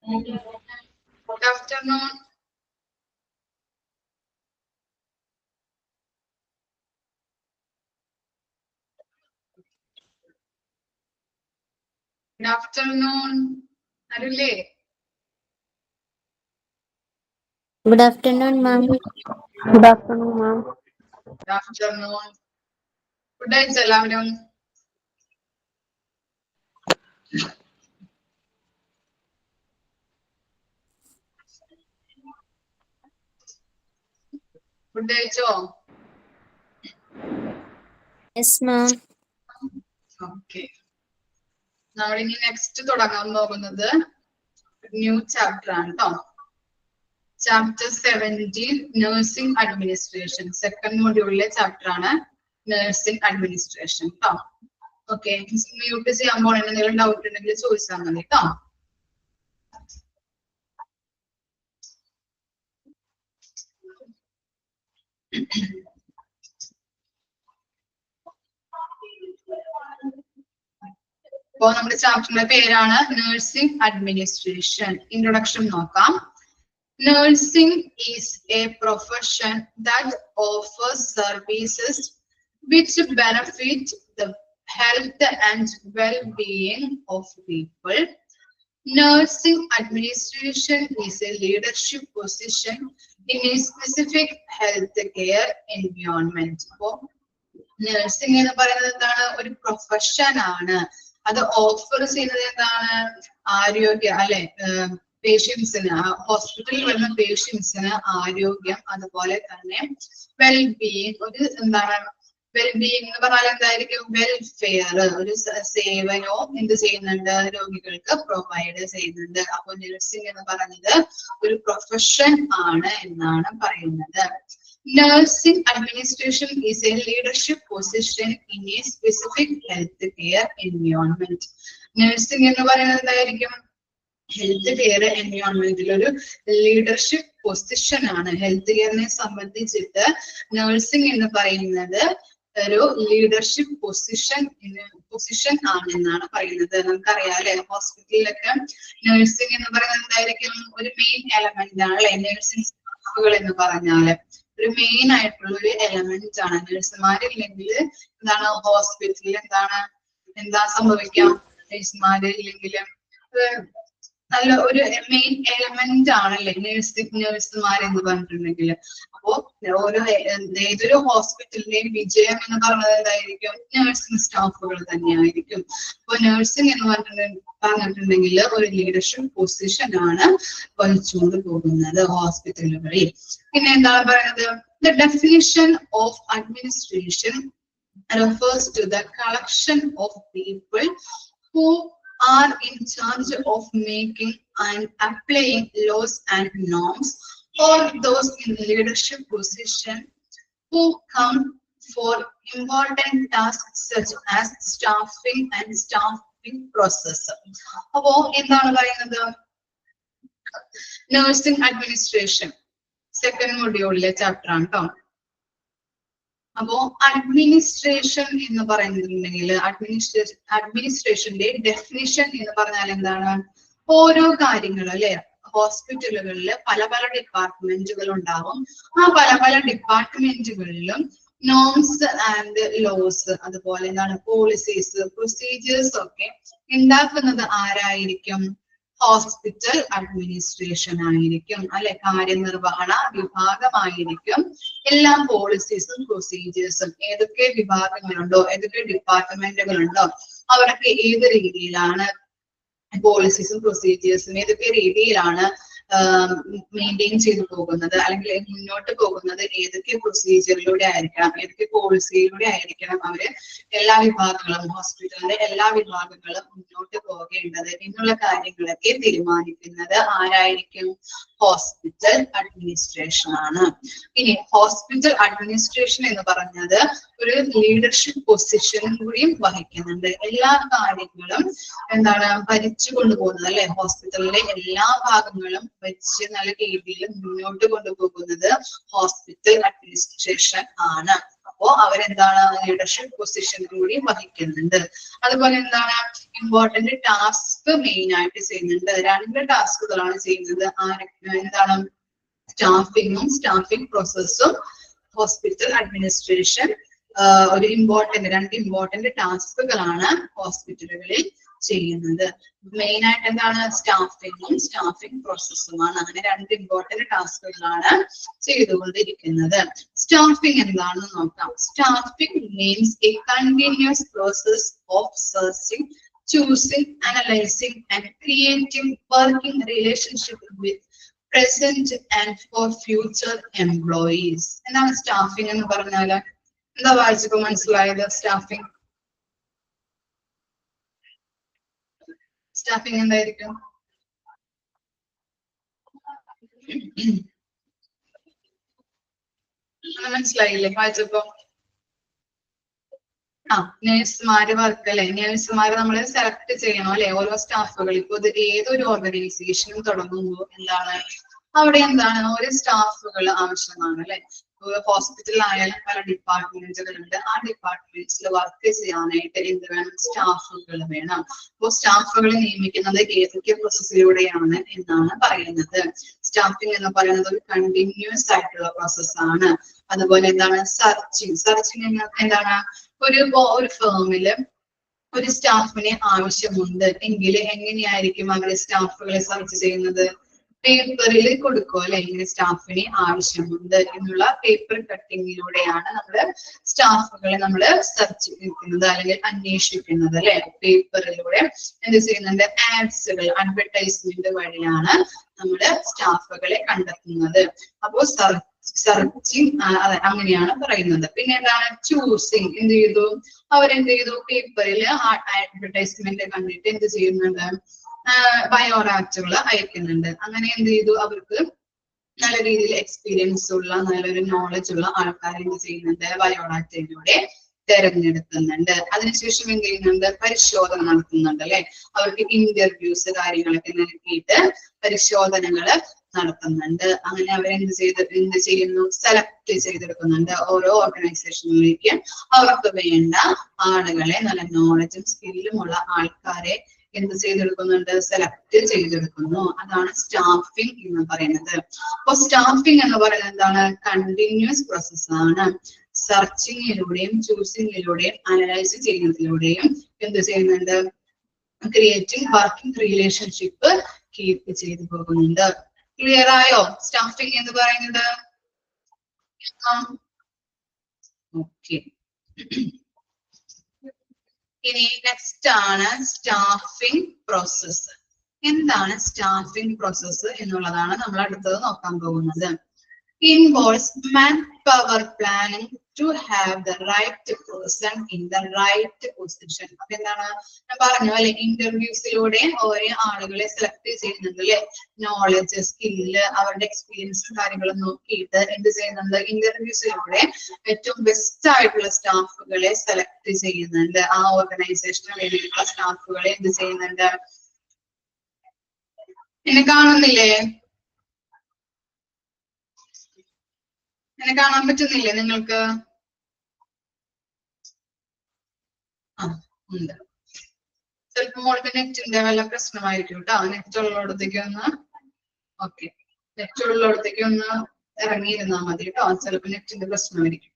Good afternoon. Good afternoon. Arule. Good afternoon, ma'am. Good afternoon, ma'am. Good afternoon. Good day, എല്ലാവരും. Good day, Joe. Yes, ma'am. Okay. നമ്മൾ ഇനി next തുടങ്ങാൻ പോകുന്നത് new chapter ആണ് കേട്ടോ. Chapter 17 nursing administration. Second മൊഡ്യൂളിലെ chapter ആണ് nursing administration കേട്ടോ. ഓക്കെ, മ്യൂട്ട് ചെയ്യാൻ പോണ എന്തെങ്കിലും ഡൗട്ട് ഉണ്ടെങ്കിൽ ചോദിച്ചാൽ മതി കേട്ടോ. അപ്പോ നമ്മുടെ ചാപ്റ്ററിന്റെ പേരാണ് നഴ്സിംഗ് അഡ്മിനിസ്ട്രേഷൻ. ഇൻട്രൊഡക്ഷൻ നോക്കാം. Nursing is a profession that offers services which benefit the health and well-being of people. Nursing administration is a leadership position in a specific healthcare environment. അപ്പോൾ നഴ്സിംഗ് എന്ന് പറയുന്നത് എന്താണ്? ഒരു പ്രൊഫഷൻ ആണ്. അത് offer ചെയ്യുന്നത് എന്താണ്? ആരോഗ്യം അല്ലെ, പേഷ്യൻസിന്, ഹോസ്പിറ്റലിൽ വരുന്ന പേഷ്യൻസിന് ആരോഗ്യം, അതുപോലെ തന്നെ വെൽബീയിങ്. ഒരു എന്താണ് വെൽബീയിങ് എന്ന് പറഞ്ഞാൽ എന്തായിരിക്കും? വെൽഫെയർ, ഒരു സേവനവും എന്ത് ചെയ്യുന്നുണ്ട്? രോഗികൾക്ക് പ്രൊവൈഡ് ചെയ്യുന്നുണ്ട്. അപ്പോൾ നഴ്സിംഗ് എന്ന് പറയുന്നത് ഒരു പ്രൊഫഷൻ ആണ് എന്നാണ് പറയുന്നത്. Nursing administration is a leadership position in a specific healthcare environment. Nursing എന്ന് പറയുന്നത് എന്തായിരിക്കും? ഹെൽത്ത് കെയർ എൻവയോൺമെന്റിൽ ഒരു ലീഡർഷിപ്പ് പൊസിഷൻ ആണ്. ഹെൽത്ത് കെയറിനെ സംബന്ധിച്ചിട്ട് നഴ്സിംഗ് എന്ന് പറയുന്നത് ഒരു ലീഡർഷിപ്പ് പൊസിഷൻ ആണെന്നാണ് പറയുന്നത്. നമുക്കറിയാം അല്ലെ, ഹോസ്പിറ്റലിലൊക്കെ നഴ്സിംഗ് എന്ന് പറയുന്നത് എന്തായിരിക്കും? ഒരു മെയിൻ എലമെന്റ് ആണ് അല്ലെ. നഴ്സിംഗ് സ്റ്റാഫുകൾ എന്ന് പറഞ്ഞാല് ഒരു മെയിൻ ആയിട്ടുള്ള ഒരു എലമെന്റ് ആണ്. നഴ്സുമാരില്ലെങ്കിൽ എന്താണ് ഹോസ്പിറ്റലിൽ എന്താ സംഭവിക്കാം? നഴ്സുമാരില്ലെങ്കിൽ നല്ല ഒരു മെയിൻ എലമെന്റ് ആണല്ലേ നേഴ്സുമാരെന്ന് പറഞ്ഞിട്ടുണ്ടെങ്കിൽ. അപ്പോ ഓരോ ഏതൊരു ഹോസ്പിറ്റലിന്റെയും വിജയം എന്ന് പറയുന്നത് എന്തായിരിക്കും? നഴ്സിംഗ് സ്റ്റാഫുകൾ തന്നെയായിരിക്കും. അപ്പൊ നഴ്സിംഗ് എന്ന് പറഞ്ഞിട്ടുണ്ടെങ്കിൽ ഒരു ലീഡർഷിപ്പ് പൊസിഷൻ ആണ് വഹിച്ചുകൊണ്ട് പോകുന്നത് ഹോസ്പിറ്റലുകളിൽ. പിന്നെ എന്താണ് പറയുന്നത്? The definition of administration refers to the collection of people who are in charge of making and applying laws and norms, or those in leadership position who come for important tasks such as staffing and staffing process. അപ്പോ എന്താണ് പറയുന്നത്? Nursing administration second മൊഡ്യൂളിലെ chapter ആണ് കേട്ടോ. അപ്പോ administration എന്ന് പറയുന്നുണ്ടെങ്കിൽ അഡ്മിനിസ്ട്രേഷന്റെ definition എന്ന് പറഞ്ഞാൽ എന്താണ്? ഓരോ കാര്യങ്ങളും അല്ലെ, ഹോസ്പിറ്റലുകളിൽ പല പല ഡിപ്പാർട്ട്മെന്റുകൾ ഉണ്ടാവും. ആ പല ഡിപ്പാർട്ട്മെന്റുകളിലും നോംസ് ആൻഡ് ലോസ്, അതുപോലെ എന്താണ് പോളിസീസ്, പ്രൊസീജിയേഴ്സ് ഒക്കെ ഉണ്ടാക്കുന്നത് ആരായിരിക്കും? ഹോസ്പിറ്റൽ അഡ്മിനിസ്ട്രേഷൻ ആയിരിക്കും അല്ലെ, കാര്യനിർവഹണ വിഭാഗമായിരിക്കും. എല്ലാ പോളിസീസും പ്രൊസീജിയേഴ്സും ഏതൊക്കെ വിഭാഗങ്ങളുണ്ടോ, ഏതൊക്കെ ഡിപ്പാർട്ട്മെന്റുകളുണ്ടോ, അവരൊക്കെ ഏത് രീതിയിലാണ് പോളിസീസും പ്രൊസീജിയേഴ്സും ഏതൊക്കെ രീതിയിലാണ് മെയിൻറ്റെയിൻ ചെയ്തു പോകുന്നത്, അല്ലെങ്കിൽ മുന്നോട്ട് പോകുന്നത് ഏതൊക്കെ പ്രൊസീജിയറിലൂടെ ആയിരിക്കണം, ഏതൊക്കെ പോളിസിയിലൂടെ ആയിരിക്കണം അവര് എല്ലാ വിഭാഗങ്ങളും, ഹോസ്പിറ്റലിന്റെ എല്ലാ വിഭാഗങ്ങളും മുന്നോട്ട് പോകേണ്ടത് എന്നുള്ള കാര്യങ്ങളൊക്കെ തീരുമാനിക്കുന്നത് ആരായിരിക്കും? ഹോസ്പിറ്റൽ അഡ്മിനിസ്ട്രേഷൻ ആണ്. ഇനി ഹോസ്പിറ്റൽ അഡ്മിനിസ്ട്രേഷൻ എന്ന് പറഞ്ഞത് ഒരു ലീഡർഷിപ്പ് പൊസിഷനും കൂടിയും വഹിക്കുന്നുണ്ട്. എല്ലാ കാര്യങ്ങളും എന്താണ് ഭരിച്ചു കൊണ്ടുപോകുന്നത് അല്ലെ, ഹോസ്പിറ്റലിലെ എല്ലാ ഭാഗങ്ങളും വെച്ച് നല്ല രീതിയിൽ മുന്നോട്ട് കൊണ്ടുപോകുന്നത് ഹോസ്പിറ്റൽ അഡ്മിനിസ്ട്രേഷൻ ആണ്. അപ്പോ അവരെന്താണ് ലീഡർഷിപ്പ് പൊസിഷൻ കൂടി വഹിക്കുന്നുണ്ട്. അതുപോലെ എന്താണ് ഇമ്പോർട്ടന്റ് ടാസ്ക് മെയിൻ ആയിട്ട് ചെയ്യുന്നുണ്ട്. 2 ടാസ്കുകളാണ് ചെയ്യുന്നത്. എന്താണ്? സ്റ്റാഫിങ്ങും സ്റ്റാഫിംഗ് പ്രോസസ്സും ഹോസ്പിറ്റൽ അഡ്മിനിസ്ട്രേഷൻ ഒരു 2 ഇമ്പോർട്ടന്റ് ടാസ്കുകളാണ് ഹോസ്പിറ്റലുകളിൽ ചെയ്യുന്നത്. മെയിൻ ആയിട്ട് എന്താണ്? സ്റ്റാഫിങ്ങും സ്റ്റാഫിംഗ് പ്രോസസ്സുമാണ്. അങ്ങനെ 2 ഇമ്പോർട്ടന്റ് ടാസ്കുകളാണ് ചെയ്തുകൊണ്ടിരിക്കുന്നത്. സ്റ്റാഫിംഗ് എന്താണെന്ന് നോക്കാം. Staffing means A continuous process of searching, choosing, analyzing and creating working relationship with present and for future employees. എന്താണ് സ്റ്റാഫിംഗ് എന്ന് പറഞ്ഞാല്? എന്താ വായിച്ചപ്പോ മനസ്സിലായത്? സ്റ്റാഫിംഗ് എന്തായിരിക്കും? മനസ്സിലായില്ലേ വായിച്ചപ്പോ? നേഴ്സുമാര് വർക്ക് അല്ലെ, നേഴ്സുമാര് നമ്മൾ സെലക്ട് ചെയ്യണം അല്ലെ, ഓരോ സ്റ്റാഫുകൾ. ഇപ്പൊ ഇത് ഏതൊരു ഓർഗനൈസേഷനും തുടങ്ങുമ്പോൾ എന്താണ് അവിടെ എന്താണ് ഒരു സ്റ്റാഫുകൾ ആവശ്യമാണ് അല്ലെ. ഹോസ്പിറ്റലിലായാലും പല ഡിപ്പാർട്ട്മെന്റുകളുണ്ട്. ആ ഡിപ്പാർട്ട്മെന്റ്സിൽ വർക്ക് ചെയ്യാനായിട്ട് എന്ത് വേണം? സ്റ്റാഫുകൾ വേണം. അപ്പോൾ സ്റ്റാഫുകളെ നിയമിക്കുന്നത് ഏതൊക്കെ പ്രോസസ്സിലൂടെയാണ് എന്നാണ് പറയുന്നത്. സ്റ്റാഫിംഗ് എന്ന് പറയുന്നത് ഒരു കണ്ടിന്യൂസ് ആയിട്ടുള്ള പ്രോസസ്സാണ്. അതുപോലെ എന്താണ്? സെർച്ചിങ് എന്താണ്? ഒരു ഫേമില് ഒരു സ്റ്റാഫിനെ ആവശ്യമുണ്ട് എങ്കിൽ എങ്ങനെയായിരിക്കും അവര് സ്റ്റാഫുകളെ സെർച്ച് ചെയ്യുന്നത്? പേപ്പറിൽ കൊടുക്കും അല്ലെ, ഇങ്ങനെ സ്റ്റാഫിനെ ആവശ്യമുണ്ട് എന്നുള്ള പേപ്പർ കട്ടിങ്ങിലൂടെയാണ് നമ്മള് സ്റ്റാഫുകളെ നമ്മള് സെർച്ച് ചെയ്യുന്നത് അല്ലെങ്കിൽ അന്വേഷിക്കുന്നത് അല്ലെ. പേപ്പറിലൂടെ എന്ത് ചെയ്യുന്നുണ്ട്? ആഡ്സുകൾ, അഡ്വർടൈസ്മെന്റ് വഴിയാണ് നമ്മള് സ്റ്റാഫുകളെ കണ്ടെത്തുന്നത്. അപ്പോ സെർച്ചിങ് അങ്ങനെയാണ് പറയുന്നത്. പിന്നെ എന്താണ്? ചൂസിങ്. എന്ത് ചെയ്തു? അവരെന്ത് ചെയ്തു? പേപ്പറിൽ അഡ്വർടൈസ്മെന്റ് കണ്ടിട്ട് എന്ത് ചെയ്യുന്നുണ്ട്? ബയോഡാറ്റകൾ അയക്കുന്നുണ്ട്. അങ്ങനെ എന്ത് ചെയ്തു? അവർക്ക് നല്ല രീതിയിൽ എക്സ്പീരിയൻസ് ഉള്ള നല്ലൊരു നോളജ് ഉള്ള ആൾക്കാരെ എന്ത് ചെയ്യുന്നുണ്ട്? ബയോഡാറ്റയിലൂടെ തെരഞ്ഞെടുക്കുന്നുണ്ട്. അതിനുശേഷം എന്ത് ചെയ്യുന്നുണ്ട്? പരിശോധന നടത്തുന്നുണ്ട് അല്ലെ. അവർക്ക് ഇന്റർവ്യൂസ് കാര്യങ്ങളൊക്കെ നൽകിയിട്ട് പരിശോധനകള് നടത്തുന്നുണ്ട്. അങ്ങനെ അവരെന്ത് ചെയ്യുന്നു? സെലക്ട് ചെയ്തെടുക്കുന്നുണ്ട് ഓരോ ഓർഗനൈസേഷനിലേക്ക് അവർക്ക് വേണ്ട ആളുകളെ, നല്ല നോളജും സ്കില്ലും ഉള്ള ആൾക്കാരെ എന്ത് ചെയ്തെടുക്കുന്നുണ്ട്? സെലക്ട് ചെയ്തെടുക്കുന്നു. അതാണ് സ്റ്റാഫിംഗ് എന്ന് പറയുന്നത്. അപ്പൊ സ്റ്റാഫിംഗ് എന്ന് പറയുന്നത് എന്താണ്? കണ്ടിന്യൂസ് പ്രോസസ്സാണ്. സെർച്ചിങ്ങിലൂടെയും ചൂസിങ്ങിലൂടെയും അനലൈസ് ചെയ്യുന്നതിലൂടെയും എന്ത് ചെയ്യുന്നുണ്ട്? ക്രിയേറ്റിംഗ് വർക്കിംഗ് റിലേഷൻഷിപ്പ് കീപ്പ് ചെയ്തു പോകുന്നുണ്ട്. ക്ലിയർ ആയോ സ്റ്റാഫിംഗ് എന്ന് പറയുന്നത്? ഓക്കെ. ഇനി നെക്സ്റ്റ് ആണ് സ്റ്റാഫിംഗ് പ്രോസസ്സ്. എന്താണ് സ്റ്റാഫിംഗ് പ്രോസസ്സ് എന്നുള്ളതാണ് നമ്മൾ അടുത്തത് നോക്കാൻ പോകുന്നത്. Involves manpower planning to have the right person in the right position. അപ്പൊ എന്താണ് ഞാൻ പറഞ്ഞു അല്ലെ, ഇന്റർവ്യൂസിലൂടെ ഓരോ ആളുകളെ സെലക്ട് ചെയ്യുന്നുണ്ട് അല്ലെ, നോളജ്, സ്കില്ല്, അവരുടെ എക്സ്പീരിയൻസ് കാര്യങ്ങളും നോക്കിയിട്ട് എന്ത് ചെയ്യുന്നുണ്ട്, ഇന്റർവ്യൂസിലൂടെ ഏറ്റവും ബെസ്റ്റ് ആയിട്ടുള്ള സ്റ്റാഫുകളെ സെലക്ട് ചെയ്യുന്നുണ്ട്. ആ ഓർഗനൈസേഷന് വേണ്ടിയിട്ടുള്ള സ്റ്റാഫുകളെ എന്ത് ചെയ്യുന്നുണ്ട്? എന്നെ കാണുന്നില്ലേ? എന്നെ കാണാൻ പറ്റുന്നില്ലേ നിങ്ങൾക്ക്? ഉണ്ട്. ചിലപ്പോൾ മോൾക്ക് നെറ്റിന്റെ വല്ല പ്രശ്നമായിരിക്കും കേട്ടോ. നെറ്റ് ഉള്ളിടത്തേക്ക് ഒന്ന് നെറ്റ് ഒന്ന് ഇറങ്ങിയിരുന്നാൽ മതി കേട്ടോ. ചിലപ്പോൾ നെറ്റിന്റെ പ്രശ്നമായിരിക്കും.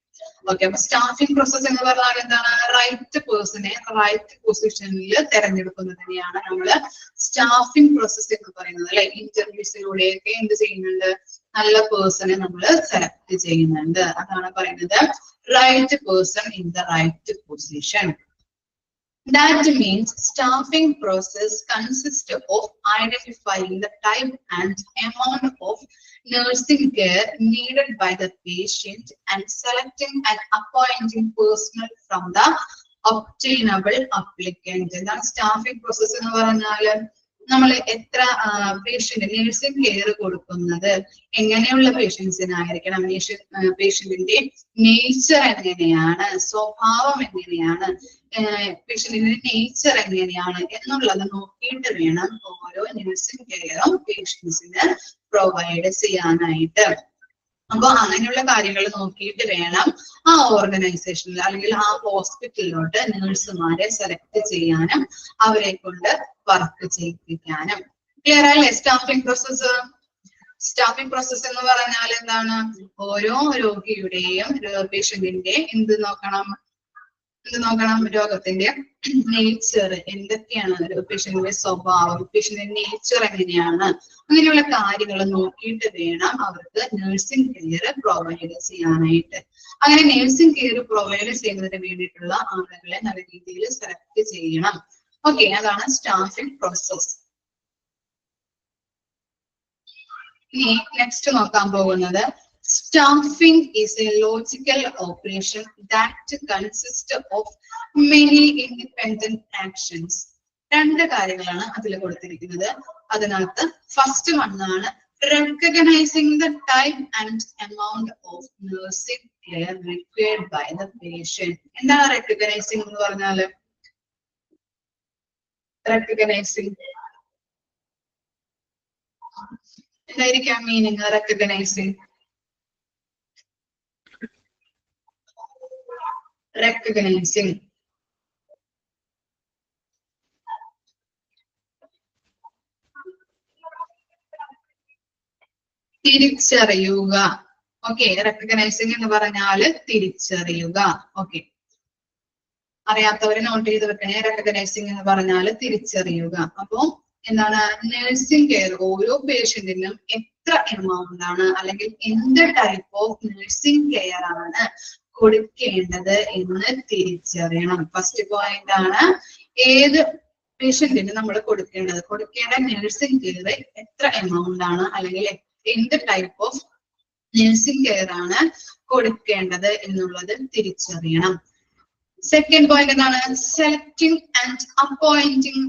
ഓക്കെ. അപ്പൊ സ്റ്റാഫിംഗ് പ്രോസസ് എന്ന് പറഞ്ഞാൽ എന്താണ്? റൈറ്റ് പേഴ്സണെ റൈറ്റ് പൊസിഷനിൽ തെരഞ്ഞെടുക്കുന്നതിനെയാണ് നമ്മള് സ്റ്റാഫിംഗ് പ്രോസസ് എന്ന് പറയുന്നത് അല്ലെ. ഇന്റർവ്യൂസിലൂടെയൊക്കെ എന്ത് ചെയ്യുന്നുണ്ട്? നല്ല പേഴ്സണെ നമ്മൾ സെലക്ട് ചെയ്യുന്നുണ്ട്. അതാണ് പറയുന്നത് right person in the right position. That means staffing process consists of identifying the type and amount of nursing care needed by the patient and selecting and appointing personnel from the obtainable applicant. എന്താണ് staffing process എന്ന് പറഞ്ഞാൽ? നമ്മൾ എത്ര nursing care കൊടുക്കുന്നത്, എങ്ങനെയുള്ള പേഷ്യൻസിനായിരിക്കണം, പേഷ്യന്റിന്റെ nature എങ്ങനെയാണ്, സ്വഭാവം എങ്ങനെയാണ്, പേഷ്യന്റിന്റെ നേച്ചർ എങ്ങനെയാണ് എന്നുള്ളത് നോക്കിയിട്ട് വേണം ഓരോ നേഴ്സിംഗ് കെയറും പേഷ്യൻസിന് പ്രൊവൈഡ് ചെയ്യാനായിട്ട്. അപ്പൊ അങ്ങനെയുള്ള കാര്യങ്ങൾ നോക്കിയിട്ട് വേണം ആ ഓർഗനൈസേഷനിൽ അല്ലെങ്കിൽ ആ ഹോസ്പിറ്റലിലോട്ട് നേഴ്സുമാരെ സെലക്ട് ചെയ്യാനും അവരെ കൊണ്ട് വർക്ക് ചെയ്യിപ്പിക്കാനും. ക്ലിയർ ആയില്ലേ സ്റ്റാഫിംഗ് പ്രോസസ്? സ്റ്റാഫിംഗ് പ്രോസസ് എന്ന് പറഞ്ഞാൽ എന്താണ്? ഓരോ രോഗിയുടെയും പേഷ്യന്റിന്റെ എന്ത് നോക്കണം? രോഗത്തിന്റെ നേച്ചർ എന്തൊക്കെയാണ്, പേഷ്യന്റിന്റെ സ്വഭാവം, പേഷ്യന്റിന്റെ നേച്ചർ എങ്ങനെയാണ്, അങ്ങനെയുള്ള കാര്യങ്ങൾ നോക്കിയിട്ട് വേണം അവർക്ക് നഴ്സിംഗ് കെയർ പ്രൊവൈഡ് ചെയ്യാനായിട്ട്. അങ്ങനെ നഴ്സിംഗ് കെയർ പ്രൊവൈഡ് ചെയ്യുന്നതിന് വേണ്ടിയിട്ടുള്ള ആളുകളെ നല്ല രീതിയിൽ സെലക്ട് ചെയ്യണം. ഓക്കെ, അതാണ് സ്റ്റാഫിംഗ് പ്രോസസ്. ഇനി നെക്സ്റ്റ് നോക്കാൻ പോകുന്നത് staffing is a logical operation that consists of many independent actions. രണ്ട് കാര്യങ്ങളാണ് അതിൽ കൊടുത്തിരിക്കുന്നത്. അതിനകത്ത് first വണ്ണാണ് recognizing the type and amount of nursing care required by the patient. എന്താണ് recognizing എന്ന് പറഞ്ഞാല്? recognizing എന്തായിരിക്കാം മീനിങ്? recognizing തിരിച്ചറിയുക. ഓക്കെ, റെക്കഗ്നൈസിങ് എന്ന് പറഞ്ഞാല് തിരിച്ചറിയുക. ഓക്കെ, അറിയാത്തവരെ നോട്ട് ചെയ്ത് വെക്കണേ. റെക്കഗ്നൈസിങ് എന്ന് പറഞ്ഞാല് തിരിച്ചറിയുക. അപ്പൊ എന്താണ്? നഴ്സിംഗ് കെയർ ഓരോ പേഷ്യന്റിനും എത്ര എമൗണ്ട് ആണ് അല്ലെങ്കിൽ എന്ത് ടൈപ്പ് ഓഫ് നഴ്സിംഗ് കെയർ ആണ് കൊടുക്കേണ്ടത് എന്ന് തിരിച്ചറിയണം. ഫസ്റ്റ് പോയിന്റ് ആണ് ഏത് പേഷ്യന്റിന് നമ്മൾ കൊടുക്കേണ്ട നഴ്സിംഗ് കെയർ എത്ര എമൗണ്ട് ആണ് അല്ലെങ്കിൽ എന്ത് ടൈപ്പ് ഓഫ് നഴ്സിംഗ് കെയർ ആണ് കൊടുക്കേണ്ടത് എന്നുള്ളത് തിരിച്ചറിയണം. സെക്കൻഡ് പോയിന്റ് എന്താണ്? Selecting and appointing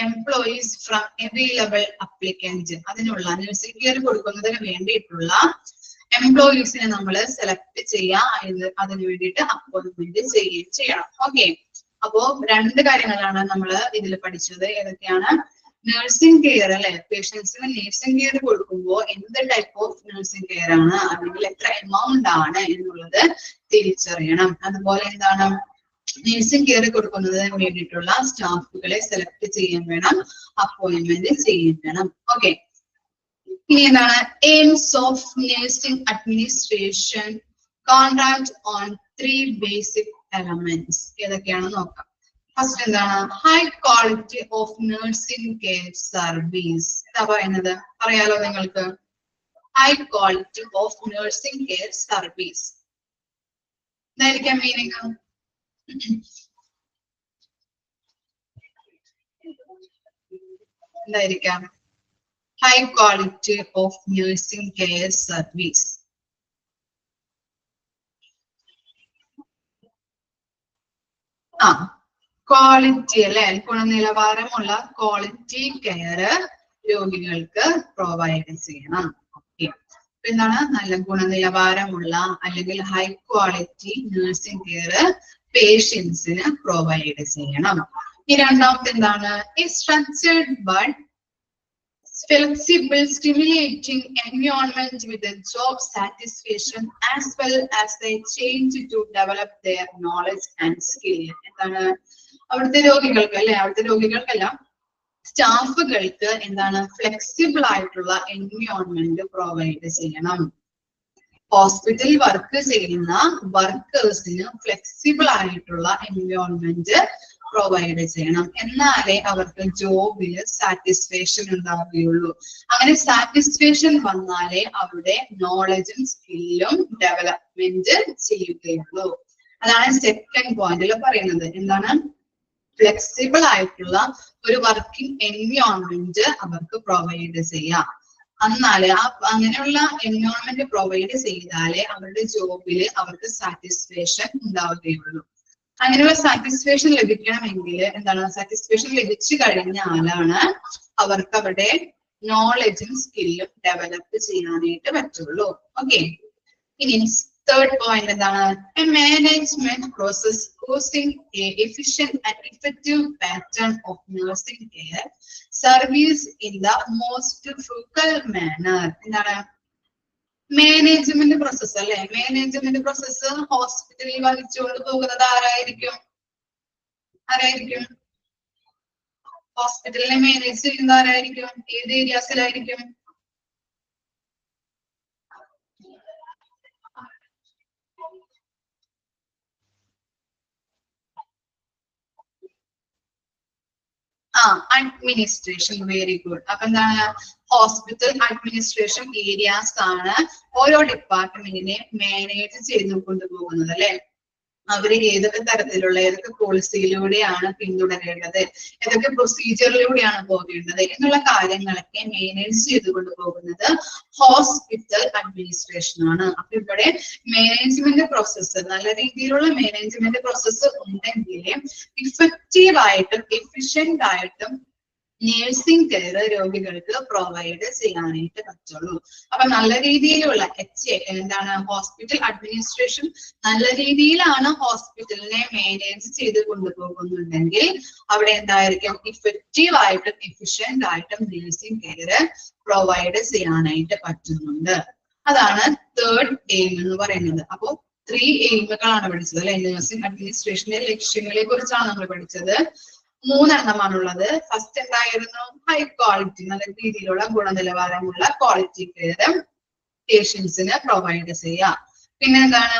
employees from available applicant. അതിനുള്ള നഴ്സിംഗ് കെയർ കൊടുക്കുന്നതിന് വേണ്ടിയിട്ടുള്ള എംപ്ലോയീസിനെ നമ്മൾ സെലക്ട് ചെയ്യുക, അതിന് വേണ്ടിയിട്ട് അപ്പോയിന്റ്മെന്റ് ചെയ്യണം. ഓക്കെ, അപ്പോ രണ്ട് കാര്യങ്ങളാണ് നമ്മൾ ഇതിൽ പഠിച്ചത്. ഏതൊക്കെയാണ്? നഴ്സിംഗ് കെയർ അല്ലെ, പേഷ്യൻസിന് നഴ്സിംഗ് കെയർ കൊടുക്കുമ്പോൾ എന്ത് ടൈപ്പ് ഓഫ് നഴ്സിംഗ് കെയർ ആണ് അല്ലെങ്കിൽ എത്ര എമൗണ്ട് ആണ് എന്നുള്ളത് തിരിച്ചറിയണം. അതുപോലെ എന്താണ്? നഴ്സിംഗ് കെയർ കൊടുക്കുന്നതിന് വേണ്ടിയിട്ടുള്ള സ്റ്റാഫുകളെ സെലക്ട് ചെയ്യാൻ വേണം, അപ്പോയിന്റ്മെന്റ് ചെയ്യാൻ വേണം. ഓക്കെ, ഇനി എന്താണ്? AIIMS of nursing administration contract on 3 basic elements. ഏതൊക്കെയാണെന്ന് നോക്കാം. ഫസ്റ്റ് എന്താണ് high quality of nursing care service. എന്താ പറയുന്നത് പറയാലോ നിങ്ങൾക്ക്? High quality of nursing care service എന്തായിരിക്കാം മീനിങ്? എന്തായിരിക്കാം? High quality of nursing care service. Quality അല്ലെ, ഗുണനിലവാരമുള്ള ക്വാളിറ്റി കെയർ രോഗികൾക്ക് പ്രൊവൈഡ് ചെയ്യണം. ഓക്കെ, എന്താണ് നല്ല ഗുണനിലവാരമുള്ള അല്ലെങ്കിൽ ഹൈ ക്വാളിറ്റി നഴ്സിംഗ് കെയർ പേഷ്യൻസിന് പ്രൊവൈഡ് ചെയ്യണം. ഈ രണ്ടാമത്തെ എന്താണ്? Structured but flexible, stimulating environment with a job satisfaction as well as they change to develop their knowledge and skill. എന്താണ് അവിടുത്തെ രോഗികൾക്ക് അല്ലെ, അവിടുത്തെ രോഗികൾക്കെല്ലാം സ്റ്റാഫുകൾക്ക് എന്താണ് ഫ്ലെക്സിബിൾ ആയിട്ടുള്ള എൻവയോൺമെന്റ് പ്രൊവൈഡ് ചെയ്യണം. ഹോസ്പിറ്റൽ വർക്ക് ചെയ്യുന്ന വർക്കേഴ്സിന് ഫ്ലെക്സിബിൾ ആയിട്ടുള്ള എൻവയോൺമെന്റ് പ്രൊവൈഡ് ചെയ്യണം. എന്നാലേ അവർക്ക് ജോബില് സാറ്റിസ്ഫാക്ഷൻ ഉണ്ടാവുകയുള്ളൂ. അങ്ങനെ സാറ്റിസ്ഫാക്ഷൻ വന്നാലേ അവരുടെ നോളജും സ്കില്ലും ഡെവലപ്മെന്റ് ചെയ്യുകയുള്ളൂ. അതാണ് സെക്കൻഡ് പോയിന്റിൽ പറയുന്നത്. എന്താണ്? ഫ്ലെക്സിബിൾ ആയിട്ടുള്ള ഒരു വർക്കിംഗ് എൻവയോൺമെന്റ് അവർക്ക് പ്രൊവൈഡ് ചെയ്യാം. എന്നാല് അങ്ങനെയുള്ള എൻവയോൺമെന്റ് പ്രൊവൈഡ് ചെയ്താലേ അവരുടെ ജോബില് അവർക്ക് സാറ്റിസ്ഫാക്ഷൻ ഉണ്ടാവുകയുള്ളൂ. അങ്ങനെയുള്ള സാറ്റിസ്ഫാക്ഷൻ ലഭിക്കണമെങ്കിൽ എന്താണ്? സാറ്റിസ്ഫാക്ഷൻ ലഭിച്ചു കഴിഞ്ഞാലാണ് അവർക്ക് അവരുടെ നോളജും സ്കില്ലും ഡെവലപ്പ് ചെയ്യാനായിട്ട് പറ്റുള്ളൂ. ഓക്കെ, ഇനി തേർഡ് പോയിന്റ് എന്താണ്? A management process using a efficient and effective pattern of nursing care service in the most frugal manner. എന്താണ്? മാനേജ്മെന്റ് പ്രോസസ് അല്ലെ. മാനേജ്മെന്റ് പ്രോസസ് ഹോസ്പിറ്റലിൽ വഹിച്ചുകൊണ്ട് പോകുന്നത് ആരായിരിക്കും? ഹോസ്പിറ്റലിനെ മാനേജ് ചെയ്യുന്നത് ആരായിരിക്കും? ഏത് ഏരിയാസിലായിരിക്കും? അഡ്മിനിസ്ട്രേഷൻ. Very good. അപ്പൊ എന്താണ്? ഹോസ്പിറ്റൽ അഡ്മിനിസ്ട്രേഷൻ ഏരിയാസ് ആണ് ഓരോ ഡിപ്പാർട്ട്മെന്റിനെ മാനേജ് ചെയ്ത് കൊണ്ടുപോകുന്നത് അല്ലെ. അവര് ഏതൊക്കെ തരത്തിലുള്ള ഏതൊക്കെ പോളിസിയിലൂടെയാണ് പിന്തുടരേണ്ടത്, ഏതൊക്കെ പ്രൊസീജിയറിലൂടെയാണ് പോകേണ്ടത് എന്നുള്ള കാര്യങ്ങളൊക്കെ മാനേജ് ചെയ്ത് കൊണ്ടുപോകുന്നത് ഹോസ്പിറ്റൽ അഡ്മിനിസ്ട്രേഷൻ ആണ്. അപ്പൊ ഇവിടെ മാനേജ്മെന്റ് പ്രോസസ്സ്, നല്ല രീതിയിലുള്ള മാനേജ്മെന്റ് പ്രോസസ്സ് ഉണ്ടെങ്കിൽ ഇഫക്റ്റീവ് ആയിട്ടും എഫിഷ്യന്റ് ആയിട്ടും നേഴ്സിംഗ് കെയർ രോഗികൾക്ക് പ്രൊവൈഡ് ചെയ്യാനായിട്ട് പറ്റുള്ളൂ. അപ്പൊ നല്ല രീതിയിലുള്ള എന്താണ് ഹോസ്പിറ്റൽ അഡ്മിനിസ്ട്രേഷൻ നല്ല രീതിയിലാണ് ഹോസ്പിറ്റലിനെ മാനേജ് ചെയ്ത് കൊണ്ടുപോകുന്നുണ്ടെങ്കിൽ അവിടെ എന്തായിരിക്കും? ഇഫക്റ്റീവ് ആയിട്ടും എഫിഷ്യന്റ് ആയിട്ടും നേഴ്സിംഗ് കെയർ പ്രൊവൈഡ് ചെയ്യാനായിട്ട് പറ്റുന്നുണ്ട്. അതാണ് തേർഡ് എയിം എന്ന് പറയുന്നത്. അപ്പോ 3 എയിമുകളാണ് പഠിച്ചത് അല്ലെ. നേഴ്സിംഗ് അഡ്മിനിസ്ട്രേഷന്റെ ലക്ഷ്യങ്ങളെ കുറിച്ചാണ് നമ്മൾ പഠിച്ചത്. 3 എണ്ണമാണുള്ളത്. ഫസ്റ്റ് എന്തായിരുന്നു? ഹൈ ക്വാളിറ്റി, നല്ല രീതിയിലുള്ള ഗുണനിലവാരമുള്ള ക്വാളിറ്റി കെയർ പേഷ്യൻസിന് പ്രൊവൈഡ് ചെയ്യുക. പിന്നെ എന്താണ്?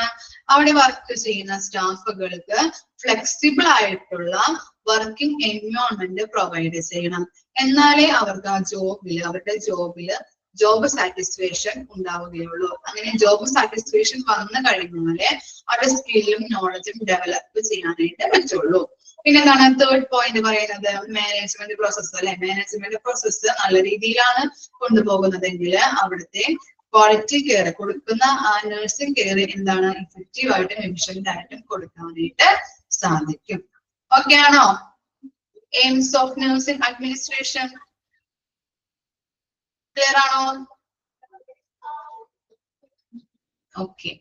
അവിടെ വർക്ക് ചെയ്യുന്ന സ്റ്റാഫുകൾക്ക് ഫ്ലെക്സിബിൾ ആയിട്ടുള്ള വർക്കിംഗ് എൻവയോൺമെന്റ് പ്രൊവൈഡ് ചെയ്യണം. എന്നാലേ അവർക്ക് ആ ജോബില് അവരുടെ ജോബ് സാറ്റിസ്ഫാക്ഷൻ ഉണ്ടാവുകയുള്ളൂ. അങ്ങനെ ജോബ് സാറ്റിസ്ഫാക്ഷൻ വന്നു കഴിഞ്ഞാലേ അവരുടെ സ്കില്ലും നോളജും ഡെവലപ്പ് ചെയ്യാനായിട്ട് പറ്റുള്ളൂ. പിന്നെ എന്താണ്? തേർഡ് പോയിന്റ് പറയുന്നത് മാനേജ്മെന്റ് പ്രോസസ്സ് അല്ലെ. മാനേജ്മെന്റ് പ്രോസസ്സ് നല്ല രീതിയിലാണ് കൊണ്ടുപോകുന്നതെങ്കിൽ അവിടുത്തെ ക്വാളിറ്റി കെയർ കൊടുക്കുന്ന ആ നഴ്സിംഗ് കെയർ എന്താണ്? ഇഫക്റ്റീവ് ആയിട്ടും എഫിഷ്യന്റ് ആയിട്ടും കൊടുക്കാനായിട്ട് സാധിക്കും. ഓക്കെ ആണോ? Aims of nursing administration clear ആണോ? ഓക്കെ,